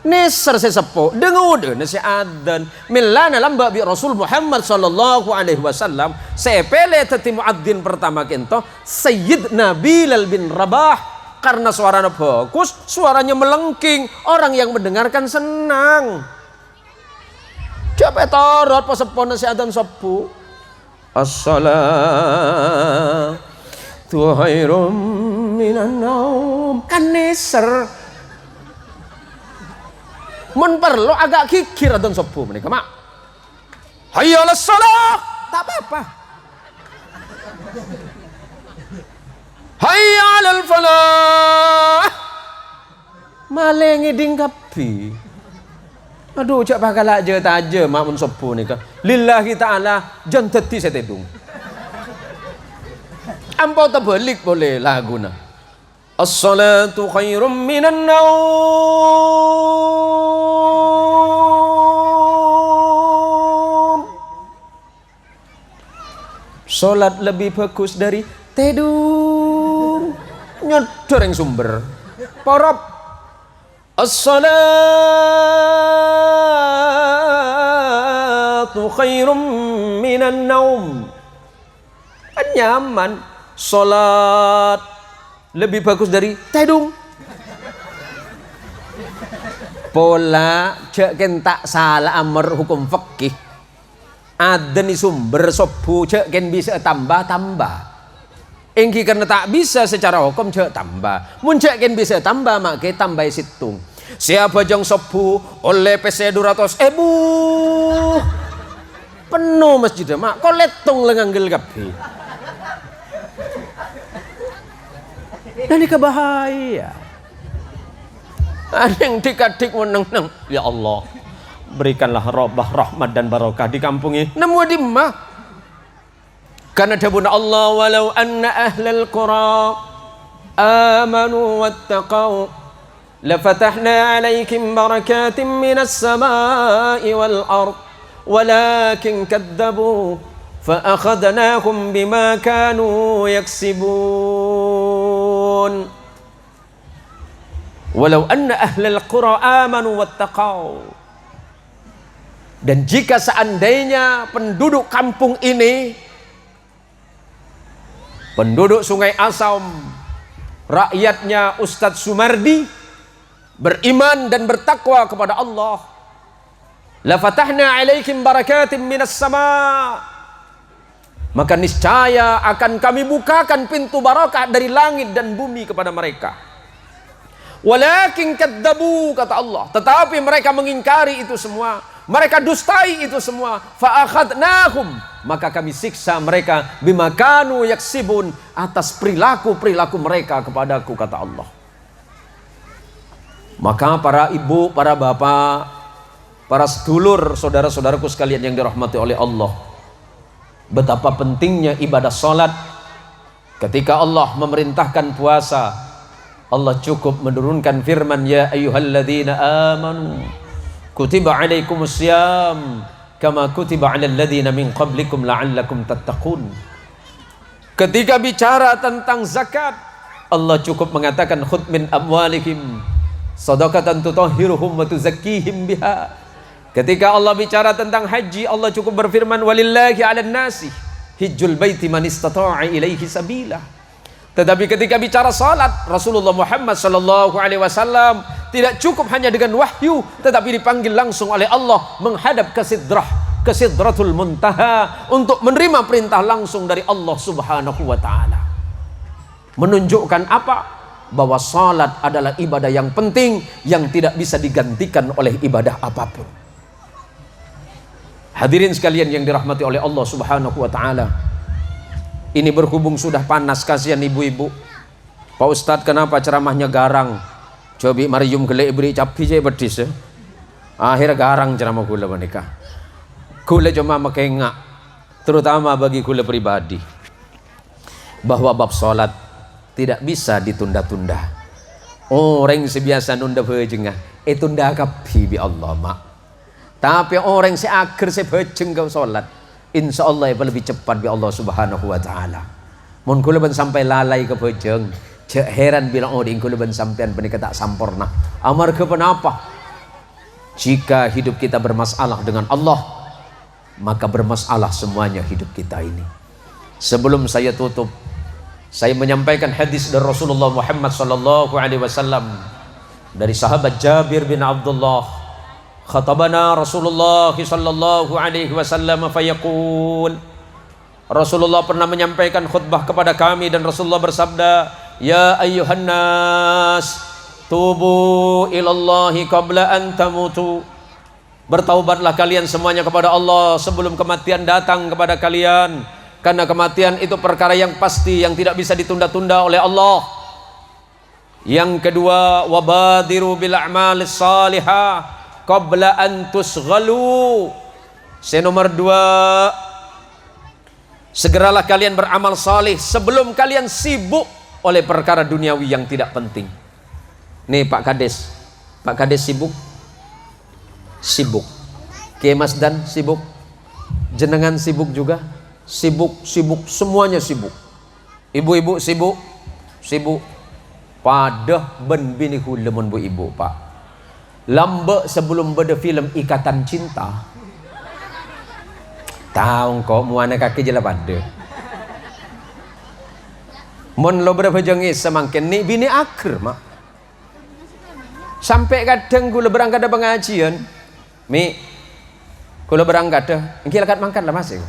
A: neser se sepo dengoda ne se adan millana lamba bi Rasul Muhammad sallallahu alaihi wasallam sepele teti muadzin pertama kento Sayyidina Bilal bin Rabah karena suaranya bagus, suaranya melengking, orang yang mendengarkan senang. Siapa torot pas sepon si adan sepu? As-salatu khairum minan naum. Kan neser. Mun perlu agak kikir adan sepu menika mak. Hayya 'alas shalah. Tak apa-apa. Hayya 'alal falah. Malengi dingkapi. Aduh cak bakal aja taja mak mun sepuh nika. Lillahi taala jan teti setedung. Ampau terbalik boleh laguna. As-salatu khairum minan naum. Salat lebih bagus dari tidur. Nyodor yang sumber. Porop. As-salatu khairum minan naum. Nyaman. Salat lebih bagus dari tidur. Pola cek tak salah amar hukum fikih. Ada nih sumber sopu cek bisa tambah-tambah. Engki karena tak bisa secara hukum cek tambah. Mun cek bisa tambah mak tambah situng. Siapa jang sopu oleh PC 200 penuh masjid mak kok letung lenganggel kapi. Dan ini kebahaya. Ada yang dikadik meneng-neng. Ya Allah, berikanlah rahmat dan barokah di kampung ini. Nemu di mah. Karena dabuna Allah walau anna ahlal qura amanu wattaqau lafatahna alaikum barakatim minas samai wal ard walakin kadzabu fa akhadnahum bima kanu yaksibun. Walau anna ahlal qura amanu wattaqau. Dan jika seandainya penduduk kampung ini, penduduk Sungai Asam, rakyatnya Ustadz Sumardi, beriman dan bertakwa kepada Allah, la fatahna alaikum barakatim minas sama, maka niscaya akan kami bukakan pintu barakah dari langit dan bumi kepada mereka. Walakin kadzabu, kata Allah, tetapi mereka mengingkari itu semua, mereka dustai itu semua. Fa akhadnahum, maka kami siksa mereka bima kanu yaksibun, atas perilaku mereka kepadaku, kata Allah. Maka para ibu, para bapak, para sedulur, saudara-saudaraku sekalian yang dirahmati oleh Allah, betapa pentingnya ibadah salat. Ketika Allah memerintahkan puasa, Allah cukup menurunkan firman, ya ayyuhalladzina amanu kutiba alaikumusiyam kama kutiba alal ladzina min qablikum la'allakum tattaqun. Ketika bicara tentang zakat, Allah cukup mengatakan khudh min amwalihim shadaqatan tutahhiruhum wa tuzakkihim biha. Ketika Allah bicara tentang haji, Allah cukup berfirman walillahi 'alan nasi hijjul baiti man istata'a ilaihi sabila. Tetapi ketika bicara salat, Rasulullah Muhammad sallallahu alaihi wasallam tidak cukup hanya dengan wahyu, tetapi dipanggil langsung oleh Allah menghadap ke Sidratul Muntaha untuk menerima perintah langsung dari Allah Subhanahu wa taala. Menunjukkan apa? Bahwa salat adalah ibadah yang penting yang tidak bisa digantikan oleh ibadah apapun. Hadirin sekalian yang dirahmati oleh Allah Subhanahu wa taala. Ini berhubung sudah panas, kasihan ibu-ibu. Pak Ustadz kenapa ceramahnya garang? Cobi marium gelek beri capi je bedis ya. Akhirnya garang ceramah kula menikah. Kula cuma makengak, terutama bagi kula pribadi, bahwa bab salat tidak bisa ditunda-tunda. Orang sebiasa nunda bejengah, tunda kapi bi Allah mak. Tapi orang seakhir sebejeng kau salat, insya Allah lebih cepat bi Allah Subhanahu wa taala. Mun kula ben sampai lalai ke bejeng, cek heran bilang di kula ben sampean penika tak sampurna. Amar ke penapa? Jika hidup kita bermasalah dengan Allah, maka bermasalah semuanya hidup kita ini. Sebelum saya tutup, saya menyampaikan hadis dari Rasulullah Muhammad sallallahu alaihi wasallam dari sahabat Jabir bin Abdullah. Khatabana Rasulullah sallallahu alaihi wasallam fayaqul, Rasulullah pernah menyampaikan khutbah kepada kami dan Rasulullah bersabda, ya ayyuhan nas tubu ilallahi qabla an tamutu. Bertaubatlah kalian semuanya kepada Allah sebelum kematian datang kepada kalian, karena kematian itu perkara yang pasti yang tidak bisa ditunda-tunda oleh Allah. Yang kedua, wabadiru bil a'malis salihah qabla an tusghalu. Nomor 2, segeralah kalian beramal salih sebelum kalian sibuk oleh perkara duniawi yang tidak penting. Nih Pak Kades sibuk? Sibuk. Kiai Mas Dan sibuk? Jenengan sibuk juga? Sibuk, semuanya sibuk. Ibu-ibu sibuk? Sibuk. Padah ben bini kula mun bu ibu Pak. Lambe sebelum beda film Ikatan Cinta. Tahu kok muana kaki jela pada. Mon lo berapa jengis semangkin ni bini akhir mak. Sampai kadang gula berangkat ada pengajian, mi, gula berangkat dah, engkau lekat mangkat lah masih.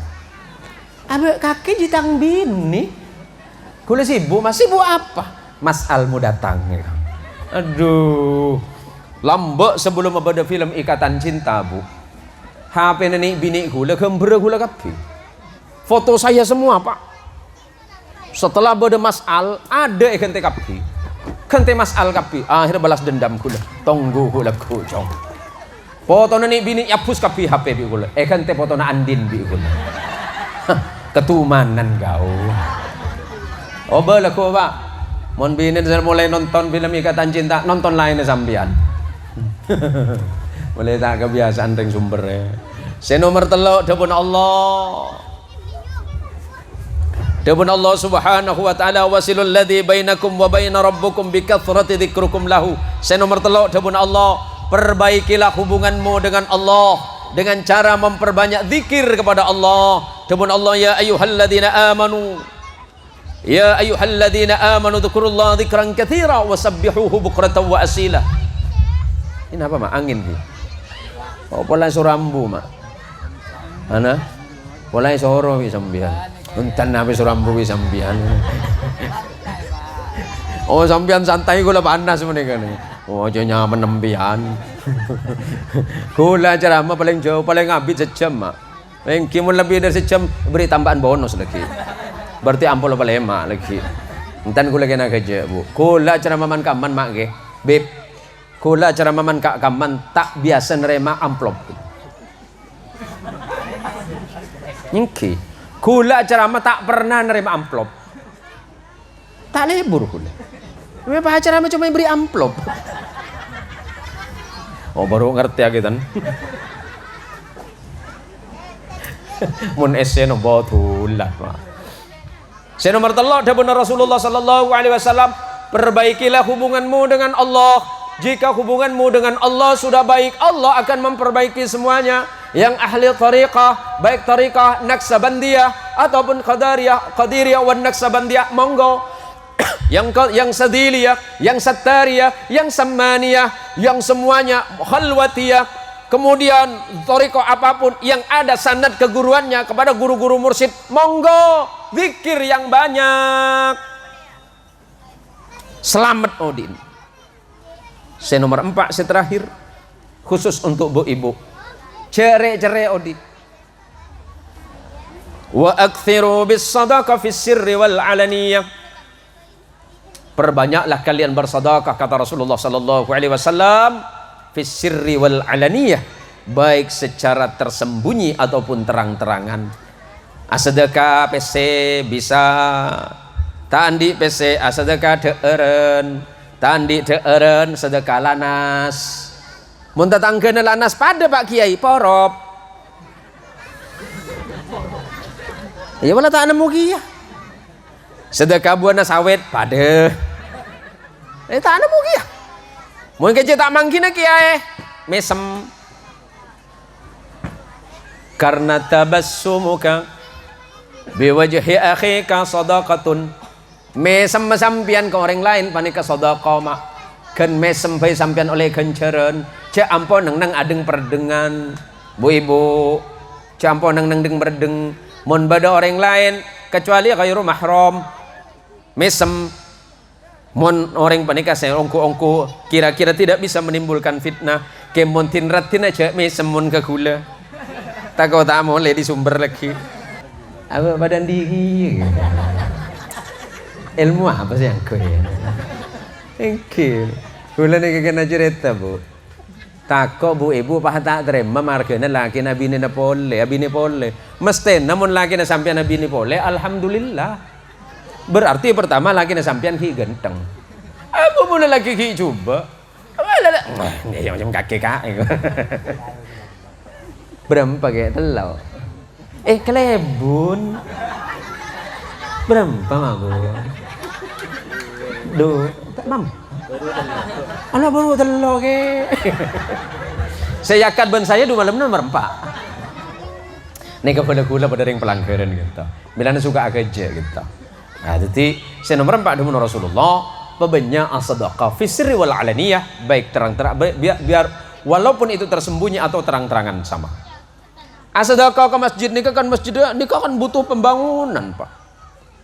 A: Abe kaki jitang bini, gula sibuk, sibuk apa? Mas Almu datang. Aduh, lambak sebelum ada film Ikatan Cinta bu. HP nenek bini gula kembera gula kapi. Foto saya semua pak. Setelah beda Mas Al ada ikan kapi. Kente Mas Al kapi, akhirnya balas dendam kula. Tunggu kula kucong. Foto nenek bini hapus kapi HP bi kula. Kente foto na Andin bi kula. Ketumanan kau. Oh bala ko pak. Mon bini mulai nonton film Ikatan Cinta, nonton lainnya sambian. Mulai tak kebiasaan ring sumbernya. Nomor 3 dapun Allah. Dapun Allah Subhanahu wa taala, wasilul ladzi bainakum wa baina rabbukum bi kathrati dzikrukum lahu. Nomor 3 dapun Allah, perbaikilah hubunganmu dengan Allah dengan cara memperbanyak zikir kepada Allah. Dapun Allah, ya ayyuhalladzina amanu dzkurullaha dzikran katsira wasabbihuhu bukratan wa asila. Ini apa mak? Angin sih. Oh pola surambu mak. Ana pola soro wi sambian. Untan nabi surambu wi sambian. Oh sambian santai gula panas menika nih. Oh aja nyaman nembian. Gula ceramah paling jauh paling habis sejam mak. Mungkin lebih dari sejam beri tambahan bonus lagi. Berarti ampul apa lema lagi. Entan gula kena kerja bu. Gula ceramah man kaman mak ge. Beb. Gula ceramah man kak kaman tak biasa nerima amplop. Nyingki. Gula ceramah tak pernah nerima amplop. Tak lebur gula. Memang ceramah cuma beri amplop. Oh baru ngerti ya kita. Mun esen botulah. Nomor 3 dapun Rasulullah sallallahu alaihi wasallam, perbaikilah hubunganmu dengan Allah. Jika hubunganmu dengan Allah sudah baik, Allah akan memperbaiki semuanya. Yang ahli tariqah, baik tariqah Naksabandiyah ataupun Qadiriyah wan Naksabandiyah, monggo. Yang Sadiliyah, yang Sattariyah, yang Sammaniyah, yang semuanya Khalwatiyah, kemudian tariqah apapun yang ada sanad keguruannya kepada guru-guru mursyid, monggo zikir yang banyak. Selamat Odin. Nomor 4 terakhir, khusus untuk bu ibu. Cere Odi. Wa aktsiru bis sadaqah fis sirri wal alaniyah. Perbanyaklah kalian bersedekah kata Rasulullah sallallahu alaihi wasallam fis sirri wal alaniyah, baik secara tersembunyi ataupun terang-terangan. Sedekah PC bisa tandi PC, sedekah deeren tandi deeren, sedekah lanas. Mun tatangkeuna lanas pada Pak Kiai porop. Ya wala tak nemu kieu. Sedekah buana sawit pada. Tak nemu kieu. Mun kece tak mangkina kiai mesem. Karena tabassumuka biwajhi akhika sadaqatun. Mesem sampian ke orang lain panika sedekah mak. Ken mesem bae sampian oleh kenceren. Cek ampun nang adeng perdengan. Bu ibu, cek ampun nang deng perdeng. Mun bada orang lain kecuali ghairu mahram. Mesem mun orang panika saya ongko-ongko kira-kira tidak bisa menimbulkan fitnah. Kemon tinratin aja mesem mun ke gula. Takut tak mau di sumber lagi. Apa badan diri? Ilmu apa sih yang kau ya? Engkil. Bulan ini kena cerita bu. Takut bu ibu pah tak terima margana laki nabi ni pole, abi ni pole. Mesti namun laki na sampian nabi ni pole, alhamdulillah. Berarti pertama laki na sampian ki genteng. Apa mula laki ki coba? Ini macam kakek. Berapa kayak telau? Kelebun. Berapa aku? Duh, tak mam. Alah baru telau ke? Saya yakat ban saya dua malam nomor 4. Nih kepada gula pada ring pelanggaran gitu. Bilana suka aja gitu. Nah, jadi saya nomor 4 dulu Rasulullah. Pebenya as-sadaqah fi sirri wal alaniyah, baik terang-terang biar walaupun itu tersembunyi atau terang-terangan sama. Sedekah ke masjid nikah kan butuh pembangunan pak.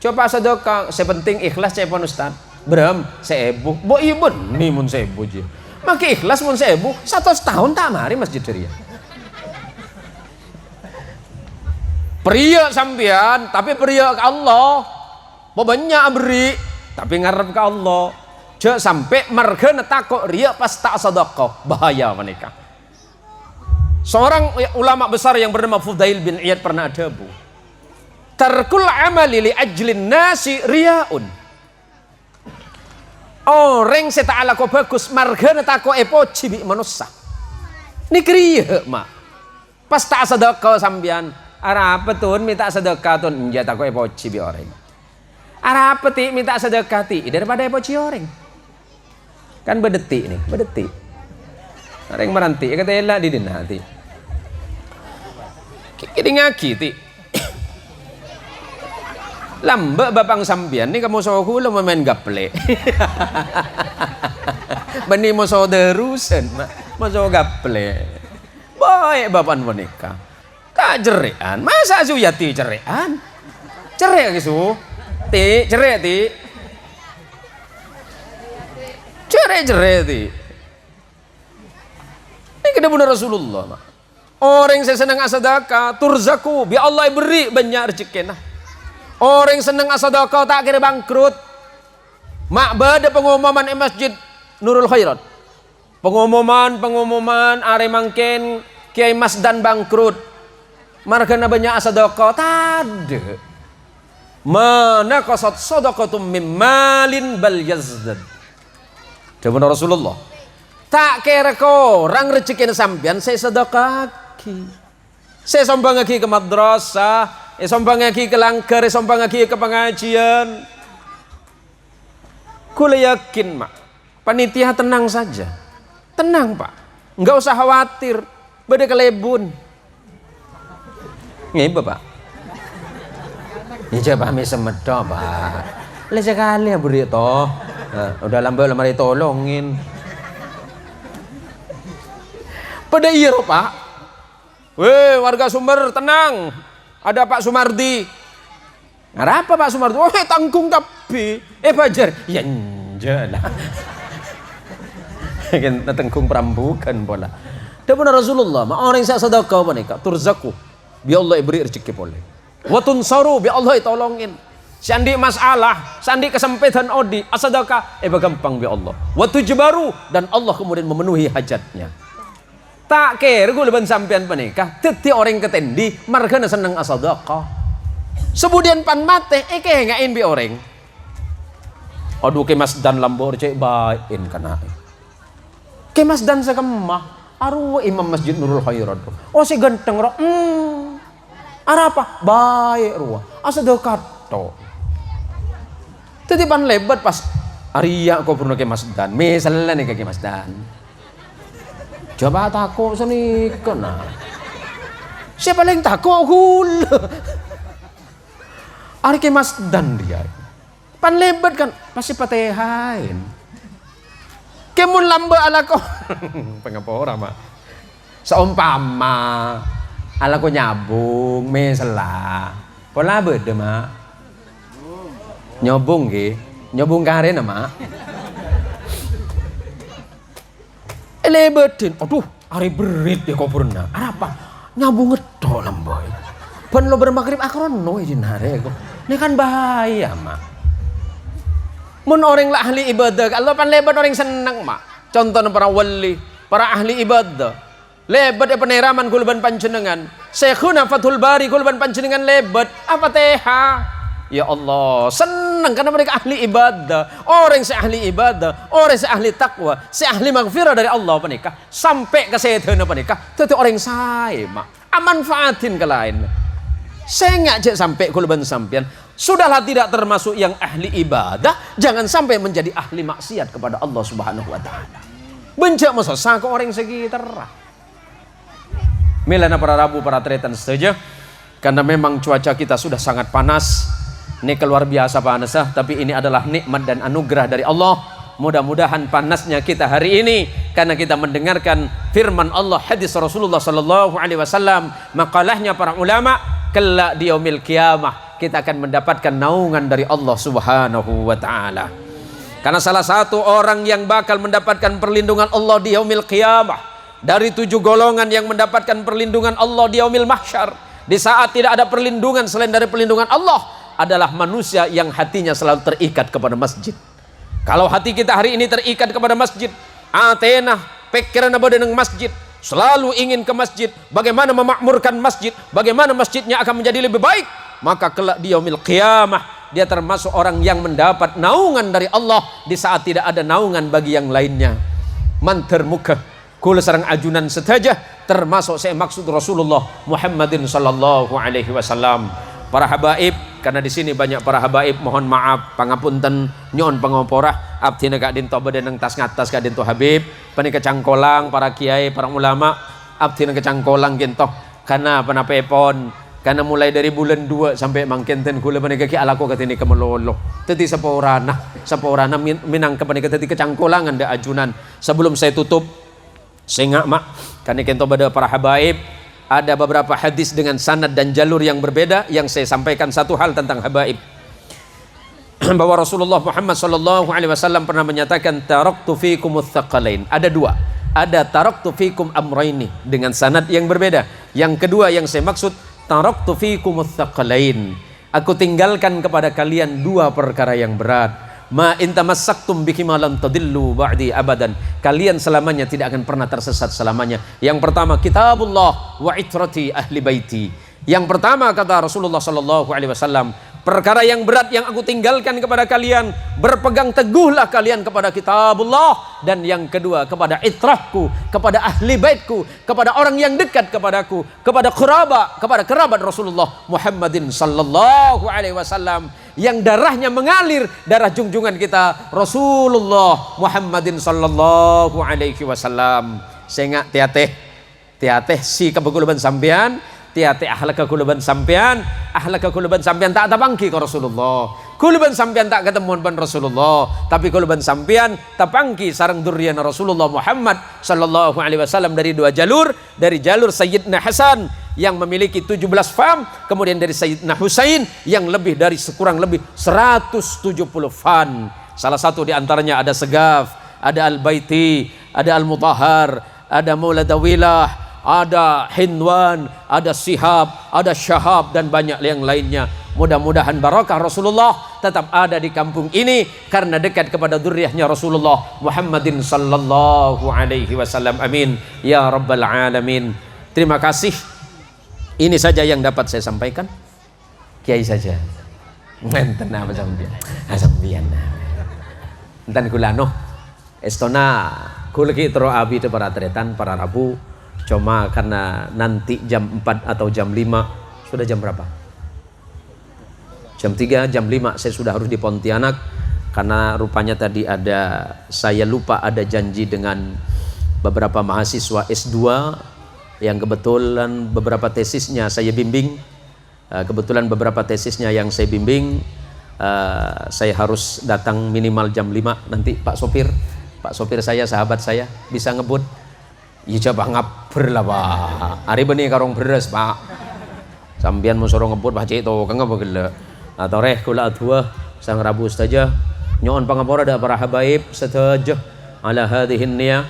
A: Coba sedekah sepenting ikhlas cepon ustad. Bram seebu, bo ibun nih mun seebu je. Maka ikhlas mun seebu 1 tahun tak mari masjid ceria. Pria sampean tapi pria ke Allah. Bo banyak beri tapi ngarep ke Allah. Jangan sampai marga takut ria pas tak sedekah, bahaya menikah. Seorang ulama besar yang bernama Fudail bin Iyad pernah ada bu. Tarkul amali li ajlin nasi riaun. Orang seta'ala ko bagus margana tako epoci bi manusia. Ini kriya mak. Pas tak sedekah sambian. Ara apa tun minta sedekah tun enja tako epoci bi orang. Ara apa ti minta sedekah ti daripada epoci orang. Kan berdetik nih, berdetik. Orang meranti, kata elah di dina ti. Kini ngaki ti. Lambak bapang sambian ni kamu sohu lo main gaple. Bani mo so derusen, mo so gaple. Baik bapan boneka. Tak cerean, masa suyati cerean? Cerai kisu, ti cerai ti. Cerai ti. Ini kena benar Rasulullah. Mak. Orang yang senang sedekah, turzaku, bi Allah beri banyak rezeki nah. Orang yang senang sedekah tak kira bangkrut. Mak bada pengumuman di Masjid Nurul Khairat. Pengumuman are mangken Kiai Masdan bangkrut. Margana banyak sedekah tade. Mana qasat sadaqatum mim malin bal yazdad. Dewan Rasulullah. Tak kira ko orang rezeki sampean saya sedekah. Saya sombang lagi ke madrasah, sombang lagi ke langgar, sombang lagi ke pengajian. Kula yakin mak, panitia tenang saja, tenang pak, nggak usah khawatir, beda kelebun. Nggih bapak, ya coba kami semedo pak, le sekali ya beri toh, udah lambai tolongin. Pada iya pak. Weh warga Sumber tenang, ada Pak Sumardi. Ngapa Pak Sumardi? Oh tanggung tapi Fajar ya njala. Kan tanggung perambukan bola. Depan Rasulullah, orang yang sedekah menika turzaku. Bi Allah beri rezeki boleh. Wa tunsaru bi Allah tolongin. Sandi masalah, sandi kesempitan odi, asadaka gampang bi Allah. Wa tujbaru dan Allah kemudian memenuhi hajatnya. Tak kira gulaban sampean panikah, teti orang ketendi margana seneng asadaka. Sebudian pan mate ngain bi orang. Aduh ke Mas Dan lambor cek bain kana. Ke Mas Dan sakemah, aru Imam Masjid Nurul Khairat. Oh si ganteng ro. Ara apa? Baik ruah. Asa dekat to. Titipan lebat pas Arya ko purno ke Mas Dan. Misalnya nih ke Mas Dan. Coba tako seni kena. Siapa yang tako hul? Ari ke Mas Dan dia. Pan lebat kan pasti patehain. Kemun lamba ala ko. Pengapora mah. Saumpama ala ko nyabung mesela. Pola bede mak. Nyobung ge, nyobung karen mak. Lebetin, aduh, hari berit ya kau pernah. Apa? Nyabung ngedol lamboy. Pan lo bermagrib akrono izin hari ko. Ini kan bahaya mak. Mun orang lah ahli ibadah, Allah pan lebat orang senang mak. Contohnya para wali, para ahli ibadah. Lebat ya peneraman kulban panjenengan. Syekhuna Fathul Bari kulban panjenengan lebat. Apa teha? Ya Allah, senang karena mereka ahli ibadah. Orang ahli ibadah, orang ahli takwa, ahli maghfirah dari Allah panikah. Sampai ke setan panikah. Itu orang saya mak. Amanfaatin ke lain. Saya ngajak sampai kulban sampian. Sudahlah tidak termasuk yang ahli ibadah, jangan sampai menjadi ahli maksiat kepada Allah Subhanahu wa taala. Bencak masa sangka orang sekitar. Milana para Rabu para tretan saja karena memang cuaca kita sudah sangat panas. Ini keluar biasa panasah, tapi ini adalah nikmat dan anugerah dari Allah. Mudah-mudahan panasnya kita hari ini karena kita mendengarkan firman Allah, hadis Rasulullah sallallahu alaihi wasallam, makalahnya para ulama, kelak di yaumil qiyamah kita akan mendapatkan naungan dari Allah Subhanahu wa taala. Karena salah satu orang yang bakal mendapatkan perlindungan Allah di yaumil qiyamah dari 7 golongan yang mendapatkan perlindungan Allah di yaumil mahsyar, di saat tidak ada perlindungan selain dari perlindungan Allah, adalah manusia yang hatinya selalu terikat kepada masjid. Kalau hati kita hari ini terikat kepada masjid, atena pikiran dengan masjid, selalu ingin ke masjid, bagaimana memakmurkan masjid, bagaimana masjidnya akan menjadi lebih baik, maka kelak di yaumil qiyamah dia termasuk orang yang mendapat naungan dari Allah di saat tidak ada naungan bagi yang lainnya. Manter muka kula sareng ajunan setajah termasuk saya maksud Rasulullah Muhammadin sallallahu alaihi wasallam. Para habaib, karena di sini banyak para habaib, mohon maaf pangapunten nyon pangoporah abdi negak dinto badan tas ngatas ka dinto habib pani kecangkolang para kiai para ulama abdi negak kecangkolang ginto karena panapepon karena mulai dari bulan 2 sampai mangkenten kula pani kaki alako katini kemelolo teti saporana minang ka pani teti kecangkolangan da ajunan. Sebelum saya tutup saya mak karena kento bada para habaib, ada beberapa hadis dengan sanad dan jalur yang berbeda yang saya sampaikan. Satu hal tentang habaib, bahwa Rasulullah Muhammad sallallahu alaihi wasallam pernah menyatakan taraktu fikumul tsaqalain. Ada 2. Ada taraktu fikum amraini dengan sanad yang berbeda. Yang kedua yang saya maksud taraktu fikumul tsaqalain. Aku tinggalkan kepada kalian 2 perkara yang berat. Ma in tamassaktum bihi ma lan tadillu ba'di abadan. Kalian selamanya tidak akan pernah tersesat selamanya. Yang pertama kitabullah wa itrati ahli baiti. Yang pertama kata Rasulullah sallallahu alaihi wasallam, perkara yang berat yang aku tinggalkan kepada kalian, berpegang teguhlah kalian kepada kitabullah, dan yang kedua kepada itrahku, kepada ahli baitku, kepada orang yang dekat kepadaku, kepada kerabat Rasulullah Muhammadin sallallahu alaihi wasallam yang darahnya mengalir darah junjungan kita Rasulullah Muhammadin sallallahu alaihi wasallam. Saya tiateh si kebeguluban sampean, tiate ahlak kekuluban sampean, ahlak kekuluban sampean tak tapangki ke Rasulullah. Kuluban sampean tak ketemuan ban Rasulullah, tapi kuluban sampean tapangki sareng durriyan Rasulullah Muhammad sallallahu alaihi wasallam dari 2 jalur, dari jalur Sayyidina Hasan yang memiliki 17 fam, kemudian dari Sayyidina Husain yang lebih dari kurang lebih 170 fan. Salah satu di antaranya ada Segaf, ada Al-Baiti, ada Al-Mutahhar, ada Mauladawilah, ada Hindwan, ada Sihab, ada Syahab dan banyak yang lainnya. Mudah-mudahan barakah Rasulullah tetap ada di kampung ini karena dekat kepada dzurriyyahnya Rasulullah Muhammadin sallallahu alaihi wasallam. Amin ya rabbal alamin. Terima kasih. Ini saja yang dapat saya sampaikan. Kiai saja. Ngenten apa sampeyan? Sampeyan. Enten kula noh. Estona kula ki tero abi te para tretan para Rabu. Cuma karena nanti jam 4 atau jam 5 sudah jam berapa? Jam 3, jam 5 saya sudah harus di Pontianak karena rupanya tadi saya lupa ada janji dengan beberapa mahasiswa S2 yang kebetulan beberapa tesisnya saya bimbing. Kebetulan beberapa tesisnya yang saya bimbing, saya harus datang minimal jam 5 nanti. Pak sopir saya, sahabat saya bisa ngebut. Ya coba ngaper lah Pak. Hari ini karung beres Pak. Sambian mau suruh ngebut Pak Cik itu kan nggak bagel. Atau reh kula adwa sang Rabu saja. Nyon pangapura da para habaib satajah ala hadhihi niyah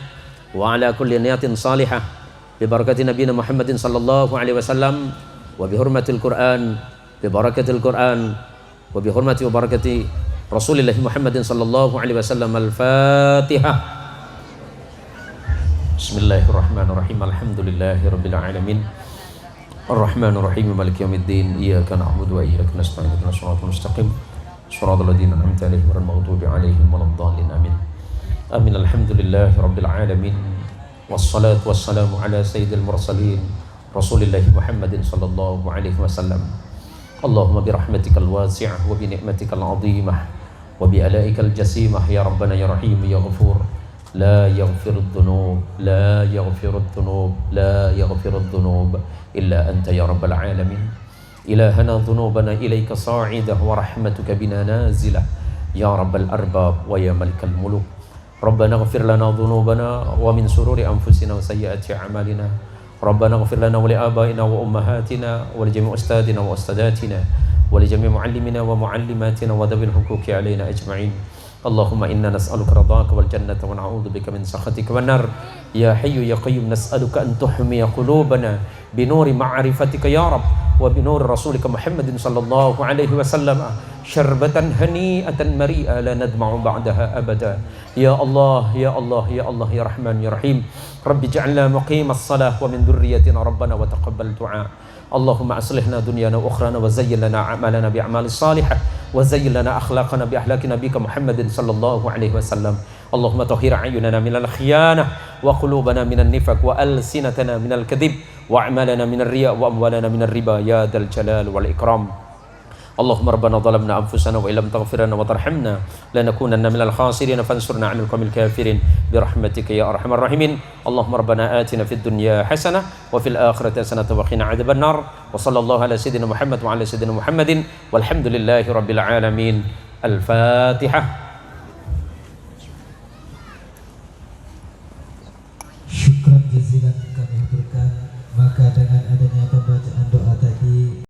A: wa ala kulli niyatin salihah bi barakati nabiyina Muhammadin sallallahu alaihi wasallam wa bi hurmatil Quran bi barakatil Quran wa bi hurmati wa barakati Rasulillah Muhammadin sallallahu alaihi wasallam. Al-Fatihah. Bismillahirrahmanirrahim. Alhamdulillahirabbil alamin. Ar-Rahmanir-Rahim. Maliki yaumiddin. Iyyaka na'budu wa iyyaka nasta'in. Ihdinas siratal mustaqim. Shiratal ladzina an'amta 'alaihim ghairil maghdubi 'alaihim waladdallin. Amin. Amin. Alhamdulillahirabbil alamin. Wassalatu wassalamu ala sayyidil mursalin Rasulillah Muhammadin sallallahu alaihi wasallam. Allahumma bi rahmatikal wasi'ah wa bi ni'matikal 'azimah wa bi alaikal jasimah ya rabbana ya rahim ya ghafur. La yaghfirud dhunub, la yaghfirud dhunub, la yaghfirud dhunub illa anta ya rabbal alamin. Ilahana dhunubana ilayka sa'idah wa rahmatuka bina nazilah ya rabbal arbab wa ya malikal muluk. Rabbana ighfir lana dhunubana wa min sururi anfusina wa sayyiati a'malina. Rabbana ighfir lana wa li abaina wa ummahatina wa li jami' ustadina wa ustadatina wa li jami' muallimina wa muallimatina wa dhawil huquqi alaina ajma'in. Allahumma inna nas'aluka ridhaka wal jannata wa na'udzu bika min sakhatika wan nar. Ya hayyu ya qayyum nas'aluka an tuhmiya qulubana bi nuri ma'rifatika ya rab wa bi nuri rasulika Muhammadin sallallahu alaihi wasallam syarbatan hani'atan mari'a la nadma'u ba'daha abada. Ya Allah ya Allah ya Allah ya Rahman ya Rahim. Rabbi ij'alna muqimas salah wa min dhurriyyatina rabbana wa taqabbal du'a. Allahumma aslihna dunyana wa ukhrana wa zayyin lana a'malana bi a'malis salihah wa zayyin lana akhlaqana bi akhlaqi nabiyika Muhammadin sallallahu alaihi wasallam. Allahumma tahhir a'yunana minal khiyanah wa qulubana minan nifaq wa alsinatana minal kadhib wa a'malana minar riya wa amwalana minar riba ya dzal jalal wal ikram. Allahumma rabbana zalamna anfusana wa illam taghfir lana wa tarhamna lanakunanna minal khasirin fansurna 'alal qawmil kafirin bi rahmatika ya arhamar rahimin. Allahumma rabbana atina fid dunya hasanah wa fil akhirati hasanah wa qina adzaban nar. Wa sallallahu ala sayyidina Muhammad wa ala sayyidina Muhammadin walhamdulillahi rabbil alamin. Al-Fatihah.
B: Syukran jazilan kami haturkan. Maka dengan adanya pembacaan doa